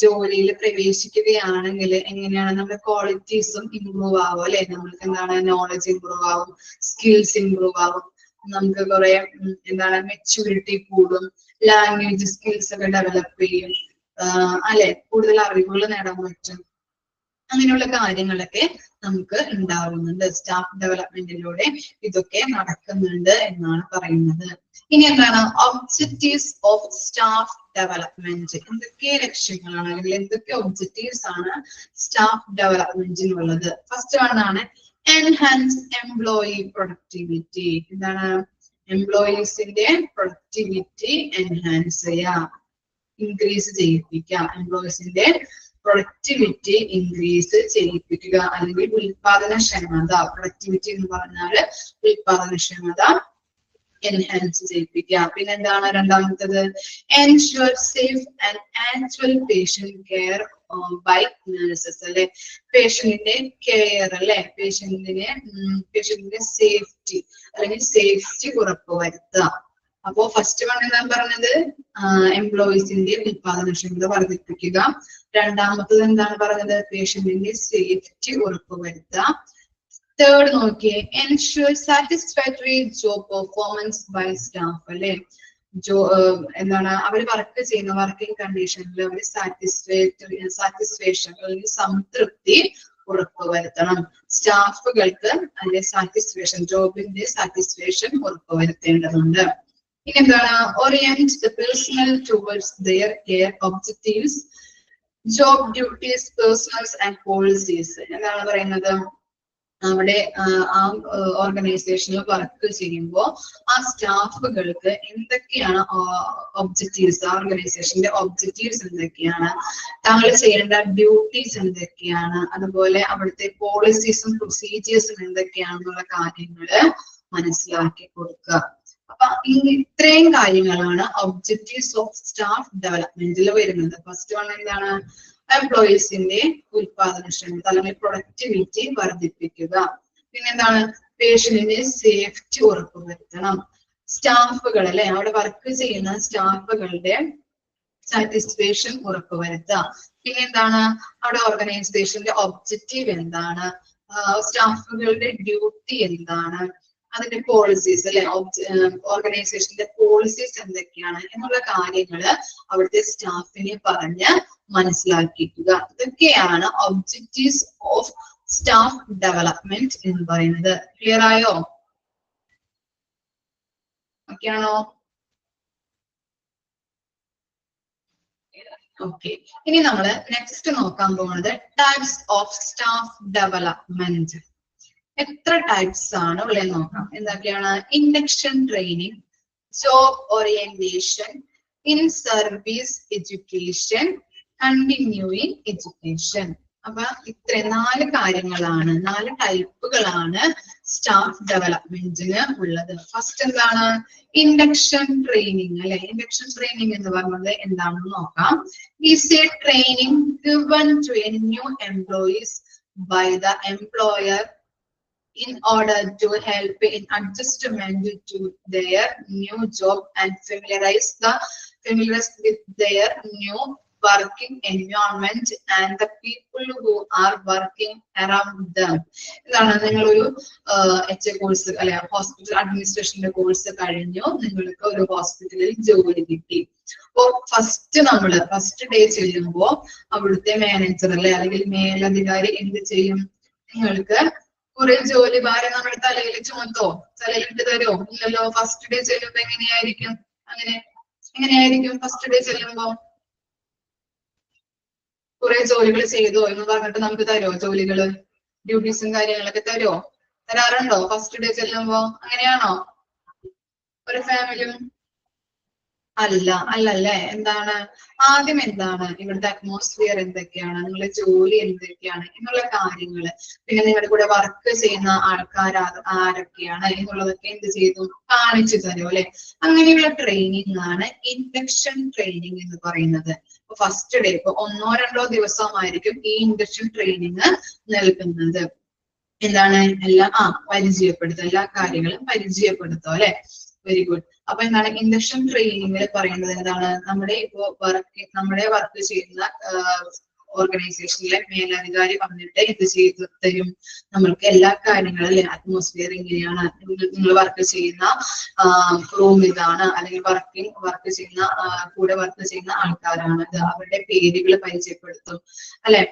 ജോലിയിൽ പ്രവേശിക്കുകയാണെങ്കിൽ എങ്ങനെയാണ് നമ്മുടെ ക്വാളിറ്റീസും ഇമ്പ്രൂവ് ആവും അല്ലെ? നമ്മൾക്ക് എന്താണ് നോളജ് ഇമ്പ്രൂവ് ആവും, സ്കിൽസ് ഇമ്പ്രൂവ് ആവും, നമുക്ക് കുറെ എന്താണ് മെച്യൂരിറ്റി കൂടും, ലാംഗ്വേജ് സ്കിൽസ് ഒക്കെ ഡെവലപ്പ് ചെയ്യും അല്ലെ, കൂടുതൽ അറിവുകൾ നേടാൻ പറ്റും. അങ്ങനെയുള്ള കാര്യങ്ങളൊക്കെ നമുക്ക് ഉണ്ടാവുന്നുണ്ട്. സ്റ്റാഫ് ഡെവലപ്മെന്റിലൂടെ ഇതൊക്കെ നടക്കുന്നുണ്ട് എന്നാണ് പറയുന്നത്. ഇനി എന്താണ് ഒബ്ജക്റ്റീവ്സ് ഓഫ് സ്റ്റാഫ് ഡെവലപ്മെന്റ്? എന്തൊക്കെ ലക്ഷ്യങ്ങളാണ് അല്ലെങ്കിൽ എന്തൊക്കെ ഒബ്ജക്റ്റീവ്സ് ആണ് സ്റ്റാഫ് ഡെവലപ്മെന്റിനുള്ളത്? ഫസ്റ്റ് വൺ ആണ് എൻഹാൻസ് എംപ്ലോയി പ്രൊഡക്ടിവിറ്റി. എന്താണ്? എംപ്ലോയീസിന്റെ പ്രൊഡക്ടിവിറ്റി എൻഹാൻസ് ചെയ്യാം, ഇൻക്രീസ് ചെയ്യിപ്പിക്കാം. എംപ്ലോയീസിന്റെ പ്രൊഡക്ടിവിറ്റി ഇൻക്രീസ് ചെയ്യിപ്പിക്കുക അല്ലെങ്കിൽ ഉൽപാദനക്ഷമത. പ്രൊഡക്ടിവിറ്റി എന്ന് പറഞ്ഞാൽ ഉൽപാദനക്ഷമത എൻഹാൻസ് ചെയ്യിപ്പിക്കുക. പിന്നെന്താണ് രണ്ടാമത്തത്? Ensure safe and actual patient care bye nurses അല്ലെ, പേഷ്യന്റിന്റെ കെയർ അല്ലെ, പേഷ്യന്റിന്റെ സേഫ്റ്റി അല്ലെങ്കിൽ സേഫ്റ്റി ഉറപ്പുവരുത്തുക. അപ്പോ ഫസ്റ്റ് വൺ എന്താണ് പറഞ്ഞത്? എംപ്ലോയീസിന്റെ ഉൽപാദനക്ഷമത വർദ്ധിപ്പിക്കുക. രണ്ടാമത്തത് എന്താണ് പറഞ്ഞത്? പേഷ്യന്റിന്റെ സേഫ്റ്റി ഉറപ്പുവരുത്തുക. തേർഡ് നോക്കിയേ, ensure satisfactory job performance by staff അല്ലെ, എന്താണ് അവർ വർക്ക് ചെയ്യുന്ന വർക്കിംഗ് കണ്ടീഷനിൽ അവർ സാറ്റിസ്ഫാക്ഷൻ അല്ലെങ്കിൽ സംതൃപ്തി ഉറപ്പുവരുത്തണം. സ്റ്റാഫുകൾക്ക് അതിന്റെ സാറ്റിസ്ഫാക്ഷൻ, ജോബിന്റെ സാറ്റിസ്ഫാക്ഷൻ ഉറപ്പുവരുത്തേണ്ടതുണ്ട്. ഇനി എന്താണ്? Orient the personnel towards their care objectives, job duties, personnels and policies. എന്താണ് പറയുന്നത്? അവിടെ ആ ഓർഗനൈസേഷനിൽ വർക്ക് ചെയ്യുമ്പോൾ ആ സ്റ്റാഫുകൾക്ക് എന്തൊക്കെയാണ് ഒബ്ജക്റ്റീവ്സ്, ഓർഗനൈസേഷന്റെ ഒബ്ജക്റ്റീവ്സ് എന്തൊക്കെയാണ്, താങ്കൾ ചെയ്യേണ്ട ഡ്യൂട്ടീസ് എന്തൊക്കെയാണ്, അതുപോലെ അവിടുത്തെ പോളിസീസും പ്രൊസീജിയേഴ്സും എന്തൊക്കെയാണെന്നുള്ള കാര്യങ്ങള് മനസ്സിലാക്കി കൊടുക്കുക. അപ്പൊ ഇത്രയും കാര്യങ്ങളാണ് ഒബ്ജക്റ്റീവ്സ് ഓഫ് സ്റ്റാഫ് ഡെവലപ്മെന്റിൽ വരുന്നത്. ഫസ്റ്റ് വൺ എന്താണ്? എംപ്ലോയീസിന്റെ ഉൽപാദനക്ഷമത അല്ലെങ്കിൽ പ്രൊഡക്ടിവിറ്റി വർദ്ധിപ്പിക്കുക. പിന്നെന്താണ്? പേഷ്യന്റിന്റെ സേഫ്റ്റി ഉറപ്പുവരുത്തണം. സ്റ്റാഫുകൾ അല്ലെ, അവിടെ വർക്ക് ചെയ്യുന്ന സ്റ്റാഫുകളുടെ സാറ്റിസ്ഫാക്ഷൻ ഉറപ്പുവരുത്തുക. പിന്നെന്താണ്? അവിടെ ഓർഗനൈസേഷന്റെ ഒബ്ജക്റ്റീവ് എന്താണ്, സ്റ്റാഫുകളുടെ ഡ്യൂട്ടി എന്താണ്, അതിന്റെ പോളിസീസ് അല്ലെ, ഓർഗനൈസേഷന്റെ പോളിസീസ് എന്തൊക്കെയാണ് എന്നുള്ള കാര്യങ്ങള് അവിടുത്തെ സ്റ്റാഫിനെ പറഞ്ഞ് മനസ്സിലാക്കിക്കുക. ഇതൊക്കെയാണ് ഒബ്ജക്റ്റീവ്സ് ഓഫ് സ്റ്റാഫ് ഡെവലപ്മെന്റ് എന്ന് പറയുന്നത്. ക്ലിയർ ആയോ? ഓക്കെ ആണോ? ഓക്കെ, ഇനി നമ്മള് നെക്സ്റ്റ് നോക്കാൻ പോകുന്നത് ടൈപ്സ് ഓഫ് സ്റ്റാഫ് ഡെവലപ്മെന്റ്. എത്ര ടൈപ്സ് ആണ് ഉള്ളത് നോക്കാം. എന്തൊക്കെയാണ്? Induction training, job orientation, in service education, continuing education. അപ്പൊ ഇത്ര 4 കാര്യങ്ങളാണ്, 4 ടൈപ്പുകളാണ് സ്റ്റാഫ് ഡെവലപ്മെന്റിന് ഉള്ളത്. ഫസ്റ്റ് എന്താണ്? ഇൻഡക്ഷൻ ട്രെയിനിങ് അല്ലെ. ഇൻഡക്ഷൻ ട്രെയിനിങ് എന്ന് പറയുന്നത് എന്താണെന്ന് നോക്കാം. Is A training given to a new employees by the employer in order to help in adjustment to their new job and familiarize with their new working environment and the people who are working around them. ഇതാണ് നിങ്ങളൊരു course അല്ലെ, hospital അഡ്മിനിസ്ട്രേഷന്റെ course കഴിഞ്ഞു, നിങ്ങൾക്ക് ഒരു ഹോസ്പിറ്റലിൽ ജോലി കിട്ടി. അപ്പോ ഫസ്റ്റ് ഡേ ചെല്ലുമ്പോ അവിടുത്തെ മാനേജർ അല്ലെ അല്ലെങ്കിൽ മേലധികാരി എന്ത് ചെയ്യും? നിങ്ങൾക്ക് കുറെ ജോലി ഭാരം നമ്മുടെ തലയിൽ ചുമത്തോ, തലയിലിട്ട് തരോ? ഇല്ലല്ലോ. ഫസ്റ്റ് ഡേ ചെല്ലുമ്പോ എങ്ങനെയായിരിക്കും? എങ്ങനെയായിരിക്കും ഫസ്റ്റ് ഡേ ചെല്ലുമ്പോ? കുറെ ജോലികൾ ചെയ്തോ എന്ന് പറഞ്ഞിട്ട് നമുക്ക് തരോ? ജോലികള്, ഡ്യൂട്ടീസും കാര്യങ്ങളൊക്കെ തരാറുണ്ടോ ഫസ്റ്റ് ഡേ ചെല്ലുമ്പോ? അങ്ങനെയാണോ ഒരു ഫാമിലിയും? അല്ലല്ലേ. എന്താണ് ആദ്യം എന്താണ് ഇവിടുത്തെ അറ്റ്മോസ്ഫിയർ എന്തൊക്കെയാണ്, നിങ്ങളുടെ ജോലി എന്തൊക്കെയാണ് എന്നുള്ള കാര്യങ്ങള്, പിന്നെ നിങ്ങളുടെ കൂടെ വർക്ക് ചെയ്യുന്ന ആൾക്കാർ ആരൊക്കെയാണ് എന്നുള്ളതൊക്കെ എന്ത് ചെയ്തു? കാണിച്ചു തരും അല്ലെ. അങ്ങനെയുള്ള ട്രെയിനിങ് ആണ് ഇൻഡക്ഷൻ ട്രെയിനിങ് എന്ന് പറയുന്നത്. ഫസ്റ്റ് ഡേ ഇപ്പൊ 1-2 ദിവസമായിരിക്കും ഈ ഇൻഡക്ഷൻ ട്രെയിനിങ് നൽകുന്നത്. എന്താണ്? എല്ലാം പരിചയപ്പെടുത്തുക, എല്ലാ കാര്യങ്ങളും പരിചയപ്പെടുത്തുക അല്ലെ. Very good. അപ്പൊ എന്താണ് ഇൻഡക്ഷൻ ട്രെയിനിങ്ങിൽ പറയുന്നത്? എന്താണ്? നമ്മുടെ വർക്ക് ചെയ്യുന്ന ഓർഗനൈസേഷനിലെ മേലധികാരി വന്നിട്ട് എന്ത് ചെയ്തു തരും? നമ്മൾക്ക് എല്ലാ കാര്യങ്ങളും അല്ലെ, അറ്റ്മോസ്ഫിയർ എങ്ങനെയാണ്, നിങ്ങൾ വർക്ക് ചെയ്യുന്ന റൂം ഇതാണ്, അല്ലെങ്കിൽ വർക്ക് ചെയ്യുന്ന കൂടെ വർക്ക് ചെയ്യുന്ന ആൾക്കാരാണ്, അവരുടെ പേരുകൾ പരിചയപ്പെടുത്തും അല്ലെ,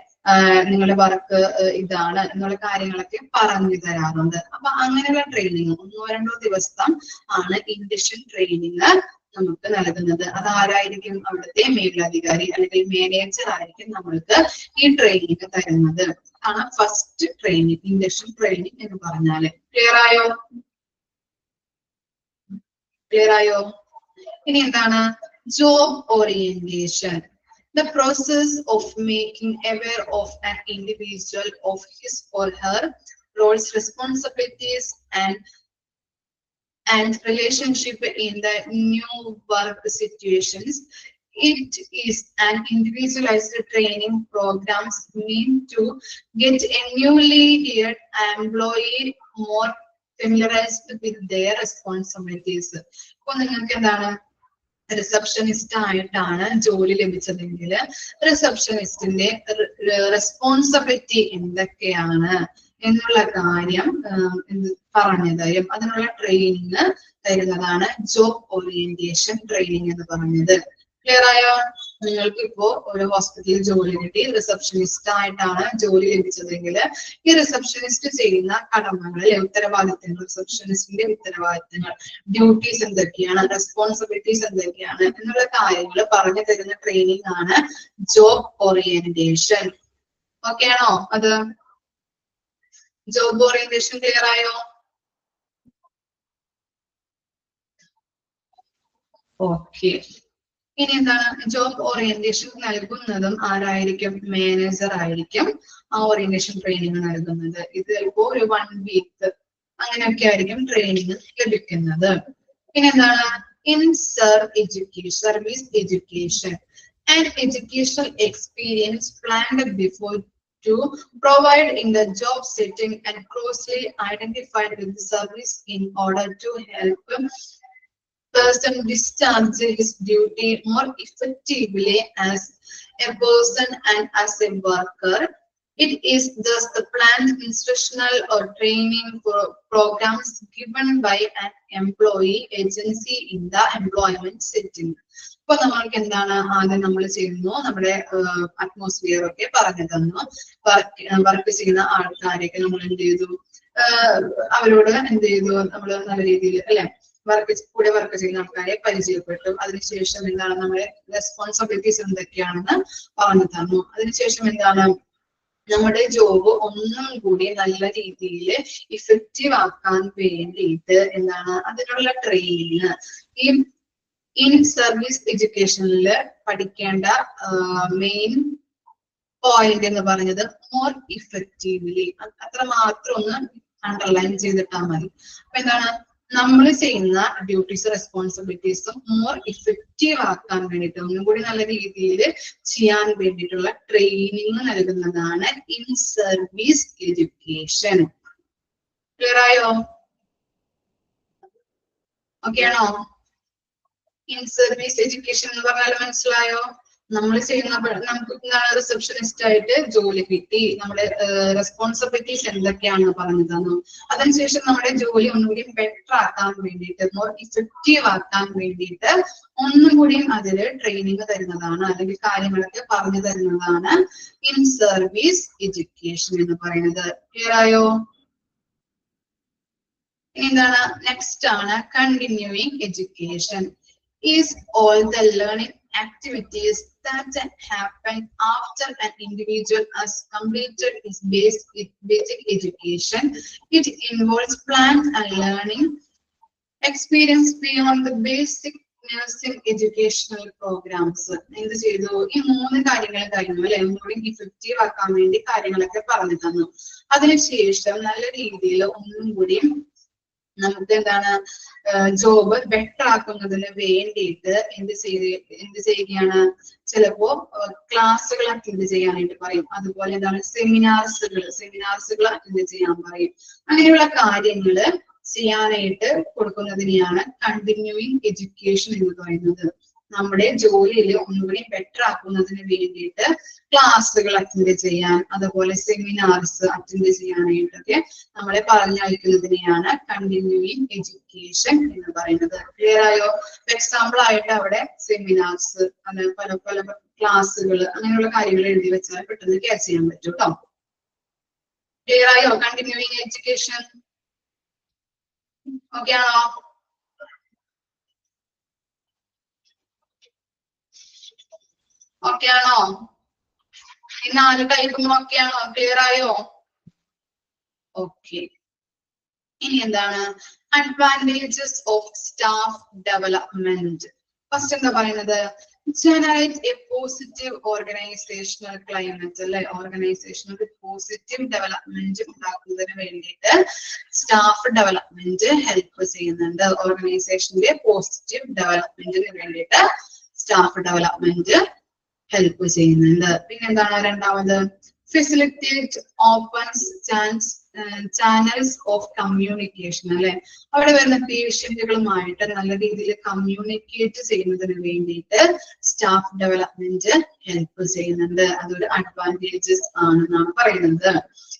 നിങ്ങളുടെ വർക്ക് ഇതാണ് എന്നുള്ള കാര്യങ്ങളൊക്കെ പറഞ്ഞു തരാറുണ്ട്. അപ്പൊ അങ്ങനെയുള്ള ട്രെയിനിങ് 1-2 ദിവസം ആണ് ഇൻഡക്ഷൻ ട്രെയിനിങ് നമുക്ക് നൽകുന്നത്. അതാരായിരിക്കും? അവിടുത്തെ മേലധികാരി അല്ലെങ്കിൽ മാനേജർ ആയിരിക്കും നമ്മൾക്ക് ഈ ട്രെയിനിങ് തരുന്നത്. ആണ് ഫസ്റ്റ് ട്രെയിനിങ്, ഇൻഡക്ഷൻ ട്രെയിനിങ് എന്ന് പറഞ്ഞാല്. ക്ലിയർ ആയോ? ഇനി എന്താണ്? Job orientation. The process of making aware of an individual of his or her roles, responsibilities, and relationship in the new work situations. It is an individualized training programs meant to get a newly hired employee more familiarized with their responsibilities. അപ്പോൾ നിങ്ങൾക്ക് എന്താണ്? Receptionist ആയിട്ടാണ് ജോലി ലഭിച്ചതെങ്കിൽ റിസപ്ഷനിസ്റ്റിന്റെ responsibility എന്തൊക്കെയാണ് എന്നുള്ള കാര്യം പറഞ്ഞു തരും. അതിനുള്ള ട്രെയിനിങ് തരുന്നതാണ് ജോബ് ഓറിയന്റേഷൻ ട്രെയിനിങ് എന്ന് പറഞ്ഞത്. ക്ലിയർ ആയോ? നിങ്ങൾക്ക് ഇപ്പോ ഒരു ഹോസ്പിറ്റലിൽ ജോലി കിട്ടി, റിസപ്ഷനിസ്റ്റ് ആയിട്ടാണ് ജോലി ലഭിച്ചതെങ്കിൽ ഈ റിസപ്ഷനിസ്റ്റ് ചെയ്യുന്ന കടമകൾ, ഉത്തരവാദിത്തങ്ങൾ, റിസപ്ഷനിസ്റ്റിന്റെ ഉത്തരവാദിത്തങ്ങൾ, ഡ്യൂട്ടീസ് എന്തൊക്കെയാണ്, റെസ്പോൺസിബിലിറ്റീസ് എന്തൊക്കെയാണ് എന്നുള്ള കാര്യങ്ങൾ പറഞ്ഞു തരുന്ന ട്രെയിനിങ് ആണ് ജോബ് ഓറിയന്റേഷൻ. ഓക്കെ ആണോ? അത് ജോബ് ഓറിയന്റേഷൻ ക്ലിയർ ആയോ? ഓക്കെ. ഇനി എന്താണ് ജോബ് ഓറിയന്റേഷൻ നൽകുന്നതും ആരായിരിക്കും? മാനേജർ ആയിരിക്കും ആ ഓറിയന്റേഷൻ ട്രെയിനിങ് നൽകുന്നത്. ഇത് ചിലപ്പോ ഒരു 1 വീക്ക് അങ്ങനെയൊക്കെ ആയിരിക്കും ട്രെയിനിങ് ലഭിക്കുന്നത്. പിന്നെ എന്താണ് in service education and educational experience planned before to provide in the job setting and closely identified with the service in order to help person discharge his duty more effectively as a person and as a worker. It is thus the planned instructional or training programs given by an employee agency in the employment setting. ഇപ്പൊ നമ്മൾക്ക് എന്താണ് ആദ്യം നമ്മൾ ചെയ്യുന്നു, നമ്മുടെ atmosphere ഒക്കെ പറഞ്ഞു തന്നു. വർക്ക് ചെയ്യുന്ന ആൾക്കാരെയൊക്കെ നമ്മൾ എന്ത് ചെയ്തു, അവരോട് എന്ത് ചെയ്തു, നമ്മൾ നല്ല രീതിയിൽ അല്ലെ കൂടെ വർക്ക് ചെയ്യുന്ന ആൾക്കാരെ പരിചയപ്പെട്ടു. അതിനുശേഷം എന്താണ് നമ്മുടെ റെസ്പോൺസിബിലിറ്റീസ് എന്തൊക്കെയാണെന്ന് പറഞ്ഞു തന്നു. അതിനുശേഷം എന്താണ് നമ്മുടെ ജോബ് ഒന്നും കൂടി നല്ല രീതിയിൽ ഇഫക്റ്റീവ് ആക്കാൻ വേണ്ടിയിട്ട് എന്താണ് അതിനുള്ള ട്രെയിനിങ്. ഈ ഇൻ സർവീസ് എഡ്യൂക്കേഷനിൽ പഠിക്കേണ്ട മെയിൻ പോയിന്റ് എന്ന് പറഞ്ഞത് മോർ ഇഫക്റ്റീവ്ലി, അത്ര മാത്രം ഒന്ന് അണ്ടർലൈൻ ചെയ്തിട്ടാൽ മതി. അപ്പൊ എന്താണ് നമ്മൾ ചെയ്യുന്ന ഡ്യൂട്ടീസ് റെസ്പോൺസിബിലിറ്റീസും മോർ ഇഫക്റ്റീവ് ആക്കാൻ വേണ്ടിയിട്ട് ഒന്നും കൂടി നല്ല രീതിയിൽ ചെയ്യാൻ വേണ്ടിയിട്ടുള്ള ട്രെയിനിങ് നൽകുന്നതാണ് ഇൻ സർവീസ് എഡ്യൂക്കേഷൻ. ക്ലിയർ ആയോ? ഓക്കെ ആണോ? ഇൻ സർവീസ് എഡ്യൂക്കേഷൻ എന്ന് പറഞ്ഞാൽ മനസ്സിലായോ? നമ്മൾ ചെയ്യുന്ന നമുക്ക് റിസപ്ഷനിസ്റ്റ് ആയിട്ട് ജോലി കിട്ടി, നമ്മുടെ റെസ്പോൺസിബിലിറ്റീസ് എന്തൊക്കെയാണെന്ന് പറഞ്ഞു തന്നു. അതിനുശേഷം നമ്മുടെ ജോലി ഒന്നുകൂടി ബെറ്റർ ആക്കാൻ വേണ്ടിയിട്ട് മോർ ഇഫക്റ്റീവ് ആക്കാൻ വേണ്ടിയിട്ട് ഒന്നും കൂടിയും അതിൽ ട്രെയിനിങ് തരുന്നതാണ്, അല്ലെങ്കിൽ കാര്യങ്ങളൊക്കെ പറഞ്ഞു തരുന്നതാണ് ഇൻ സർവീസ് എഡ്യൂക്കേഷൻ എന്ന് പറയുന്നത്. ക്ലിയർ ആയോ? എന്താണ് നെക്സ്റ്റ് ആണ് continuing education. Is all the learning activities that happen after an individual has completed his basic education. It involves planned and learning experience beyond the basic nursing educational programs. എന്ത് ചെയ്തു? ഈ 3 കാര്യങ്ങൾ കഴിഞ്ഞു അല്ലെ, ഒന്നുകൂടി ഇഫക്റ്റീവ് ആക്കാൻ വേണ്ടി കാര്യങ്ങളൊക്കെ പറഞ്ഞു തന്നു. അതിനുശേഷം നല്ല രീതിയിൽ ഒന്നും കൂടി നമുക്ക് എന്താണ് ജോബ് ബെറ്റർ ആക്കുന്നതിന് വേണ്ടിയിട്ട് എന്ത് ചെയ്യുകയാണ്? ചിലപ്പോ ക്ലാസ്സുകൾ അറ്റൻഡ് ചെയ്യാനായിട്ട് പറയും. അതുപോലെ എന്താണ് സെമിനാർസുകൾ അറ്റൻഡ് ചെയ്യാൻ പറയും. അങ്ങനെയുള്ള കാര്യങ്ങള് ചെയ്യാനായിട്ട് കൊടുക്കുന്നതിനെയാണ് കണ്ടിന്യൂയിങ് എഡ്യൂക്കേഷൻ എന്ന് പറയുന്നത്. നമ്മുടെ ജോലിയിൽ ഒന്നുകൂടി ബെറ്റർ ആക്കുന്നതിന് വേണ്ടിയിട്ട് ക്ലാസ്സുകൾ അറ്റൻഡ് ചെയ്യാൻ, അതുപോലെ സെമിനാർസ് അറ്റൻഡ് ചെയ്യാനായിട്ടൊക്കെ നമ്മളെ പറഞ്ഞയക്കുന്നതിനെയാണ് കണ്ടിന്യൂയിങ് എഡ്യൂക്കേഷൻ എന്ന് പറയുന്നത്. ക്ലിയർ ആയോ? എക്സാമ്പിൾ ആയിട്ട് അവിടെ സെമിനാർസ്, പല പല ക്ലാസ്സുകൾ, അങ്ങനെയുള്ള കാര്യങ്ങൾ എഴുതി വെച്ചാൽ പെട്ടെന്ന് ക്യാച്ച് ചെയ്യാൻ പറ്റും കേട്ടോ. ക്ലിയർ ആയോ? കണ്ടിന്യൂയിങ് എഡ്യൂക്കേഷൻ ഓക്കെ ആണോ? ഓക്കെ ആണോ? ഈ 4 ടൈപ്പും ഓക്കെ ആണോ? ക്ലിയർ ആയോ? ഓക്കെ. ഇനി എന്താണ് advantages of staff development. First എന്താ പറയുന്നത്? Generate A positive organisational climate അല്ലെ, ഓർഗനൈസേഷനിൽ പോസിറ്റീവ് ഡെവലപ്മെന്റ് ഉണ്ടാക്കുന്നതിന് വേണ്ടിയിട്ട് സ്റ്റാഫ് ഡെവലപ്മെന്റ് ഹെൽപ്പ് ചെയ്യുന്നുണ്ട്. ഓർഗനൈസേഷന്റെ പോസിറ്റീവ് ഡെവലപ്മെന്റിന് വേണ്ടിയിട്ട് സ്റ്റാഫ് ഡെവലപ്മെന്റ് ഹെൽപ്പ് ചെയ്യുന്നുണ്ട്. പിന്നെ എന്താണ് രണ്ടാമത്? Facilitate opens channels of communication അല്ലെ, അവിടെ വരുന്ന പേഷ്യന്റുകളുമായിട്ട് നല്ല രീതിയിൽ കമ്മ്യൂണിക്കേറ്റ് ചെയ്യുന്നതിന് വേണ്ടിയിട്ട് സ്റ്റാഫ് ഡെവലപ്മെന്റ് ഹെൽപ്പ് ചെയ്യുന്നുണ്ട്. അതൊരു അഡ്വാൻറ്റേജസ് ആണെന്നാണ് പറയുന്നത്.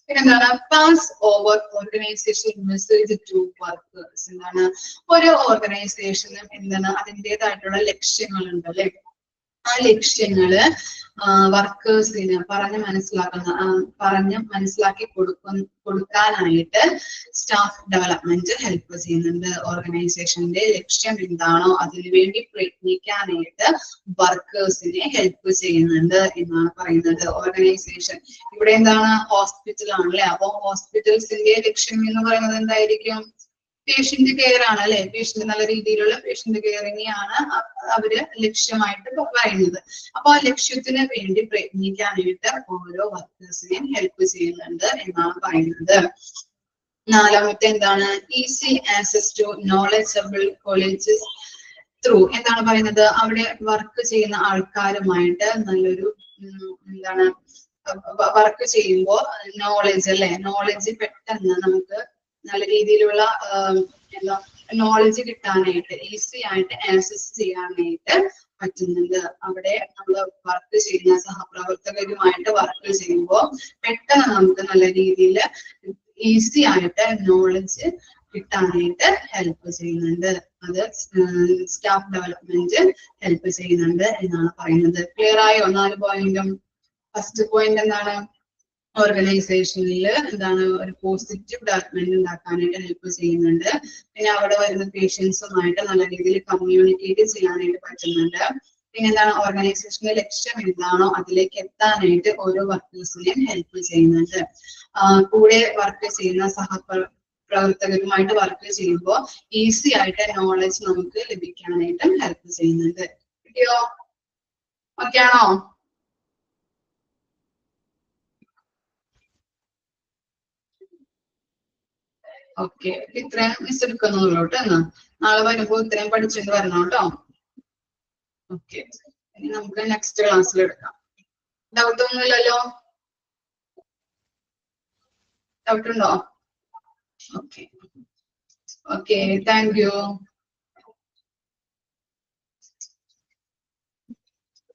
പിന്നെ എന്താണ്? Pass over organisation message to workers. എന്താണ്? ഓരോ ഓർഗനൈസേഷനും എന്താണ് അതിൻ്റെതായിട്ടുള്ള ലക്ഷ്യങ്ങളുണ്ട് അല്ലെ. ആ ലക്ഷ്യങ്ങള് വർക്കേഴ്സിന് പറഞ്ഞ് മനസ്സിലാക്കി കൊടുക്കാനായിട്ട് സ്റ്റാഫ് ഡെവലപ്മെന്റ് ഹെൽപ്പ് ചെയ്യുന്നുണ്ട്. ഓർഗനൈസേഷന്റെ ലക്ഷ്യം എന്താണോ അതിനുവേണ്ടി പ്രയത്നിക്കാനായിട്ട് വർക്കേഴ്സിനെ ഹെൽപ്പ് ചെയ്യുന്നുണ്ട് എന്നാണ് പറയുന്നത്. ഓർഗനൈസേഷൻ ഇവിടെ എന്താണ്, ഹോസ്പിറ്റൽ ആണല്ലേ. അപ്പൊ ഹോസ്പിറ്റൽസിന്റെ ലക്ഷ്യം എന്ന് പറയുന്നത് എന്തായിരിക്കും? പേഷ്യന്റ് കെയർ ആണ് അല്ലെ. പേഷ്യന്റ് നല്ല രീതിയിലുള്ള പേഷ്യന്റ് കെയറിനെയാണ് അവര് ലക്ഷ്യമായിട്ട് പറയുന്നത്. അപ്പൊ ആ ലക്ഷ്യത്തിന് വേണ്ടി പ്രയത്നിക്കാനായിട്ട് ഓരോ വർക്കേഴ്സിനെയും ഹെൽപ്പ് ചെയ്യുന്നുണ്ട് എന്നാണ് പറയുന്നത്. നാലാമത്തെ എന്താണ്, easy access to knowledgeable colleges through. എന്താണ് പറയുന്നത്, അവിടെ വർക്ക് ചെയ്യുന്ന ആൾക്കാരുമായിട്ട് നല്ലൊരു എന്താണ് വർക്ക് ചെയ്യുമ്പോൾ നോളജ് അല്ലെ, നോളജ് പെട്ടെന്ന് നമുക്ക് നല്ല രീതിയിലുള്ള എന്താ നോളജ് കിട്ടാനായിട്ട് ഈസി ആയിട്ട് ആക്സസ് ചെയ്യാനായിട്ട് പറ്റുന്നുണ്ട്. അവിടെ നമ്മൾ വർക്ക് ചെയ്യുന്ന സഹപ്രവർത്തകരുമായിട്ട് വർക്ക് ചെയ്യുമ്പോൾ പെട്ടെന്ന് നമുക്ക് നല്ല രീതിയിൽ ഈസി ആയിട്ട് നോളജ് കിട്ടാനായിട്ട് ഹെൽപ്പ് ചെയ്യുന്നുണ്ട്. അത് സ്റ്റാഫ് ഡെവലപ്മെന്റ് ഹെൽപ്പ് ചെയ്യുന്നുണ്ട് എന്നാണ് പറയുന്നത്. ക്ലിയർ ആയോ 4 പോയിന്റും? ഫസ്റ്റ് പോയിന്റ് എന്താണ്, ഓർഗനൈസേഷനിൽ എന്താണ് ഒരു പോസിറ്റീവ് ഡെവലപ്മെന്റ് ഉണ്ടാക്കാനായിട്ട് ഹെൽപ്പ് ചെയ്യുന്നുണ്ട്. പിന്നെ അവിടെ വരുന്ന പേഷ്യൻസുമായിട്ട് നല്ല രീതിയിൽ കമ്മ്യൂണിക്കേറ്റ് ചെയ്യാനായിട്ട് പറ്റുന്നുണ്ട്. പിന്നെ എന്താണ്, ഓർഗനൈസേഷന്റെ ലക്ഷ്യം എന്താണോ അതിലേക്ക് എത്താനായിട്ട് ഓരോ വർക്കേഴ്സിനെയും ഹെൽപ്പ് ചെയ്യുന്നുണ്ട്. കൂടെ വർക്ക് ചെയ്യുന്ന പ്രവർത്തകരുമായിട്ട് വർക്ക് ചെയ്യുമ്പോൾ ഈസി ആയിട്ട് നോളജ് നമുക്ക് ലഭിക്കാനായിട്ടും ഹെൽപ്പ് ചെയ്യുന്നുണ്ട്. കിട്ടിയോ? ഓക്കെ ആണോ? ഓക്കെ, ഇത്രയും മിസ് എടുക്കുന്നുള്ളൂ കേട്ടോ. എന്നാ നാളെ വരുമ്പോ ഇത്രയും പഠിച്ചിട്ട് വരണം കേട്ടോ. ഓക്കെ, ഇനി നമുക്ക് നെക്സ്റ്റ് ക്ലാസ്സിൽ എടുക്കാം. ഡൗട്ട് ഒന്നുമില്ലല്ലോ? ഡൗട്ട് ഉണ്ടോ? Okay okay, thank you.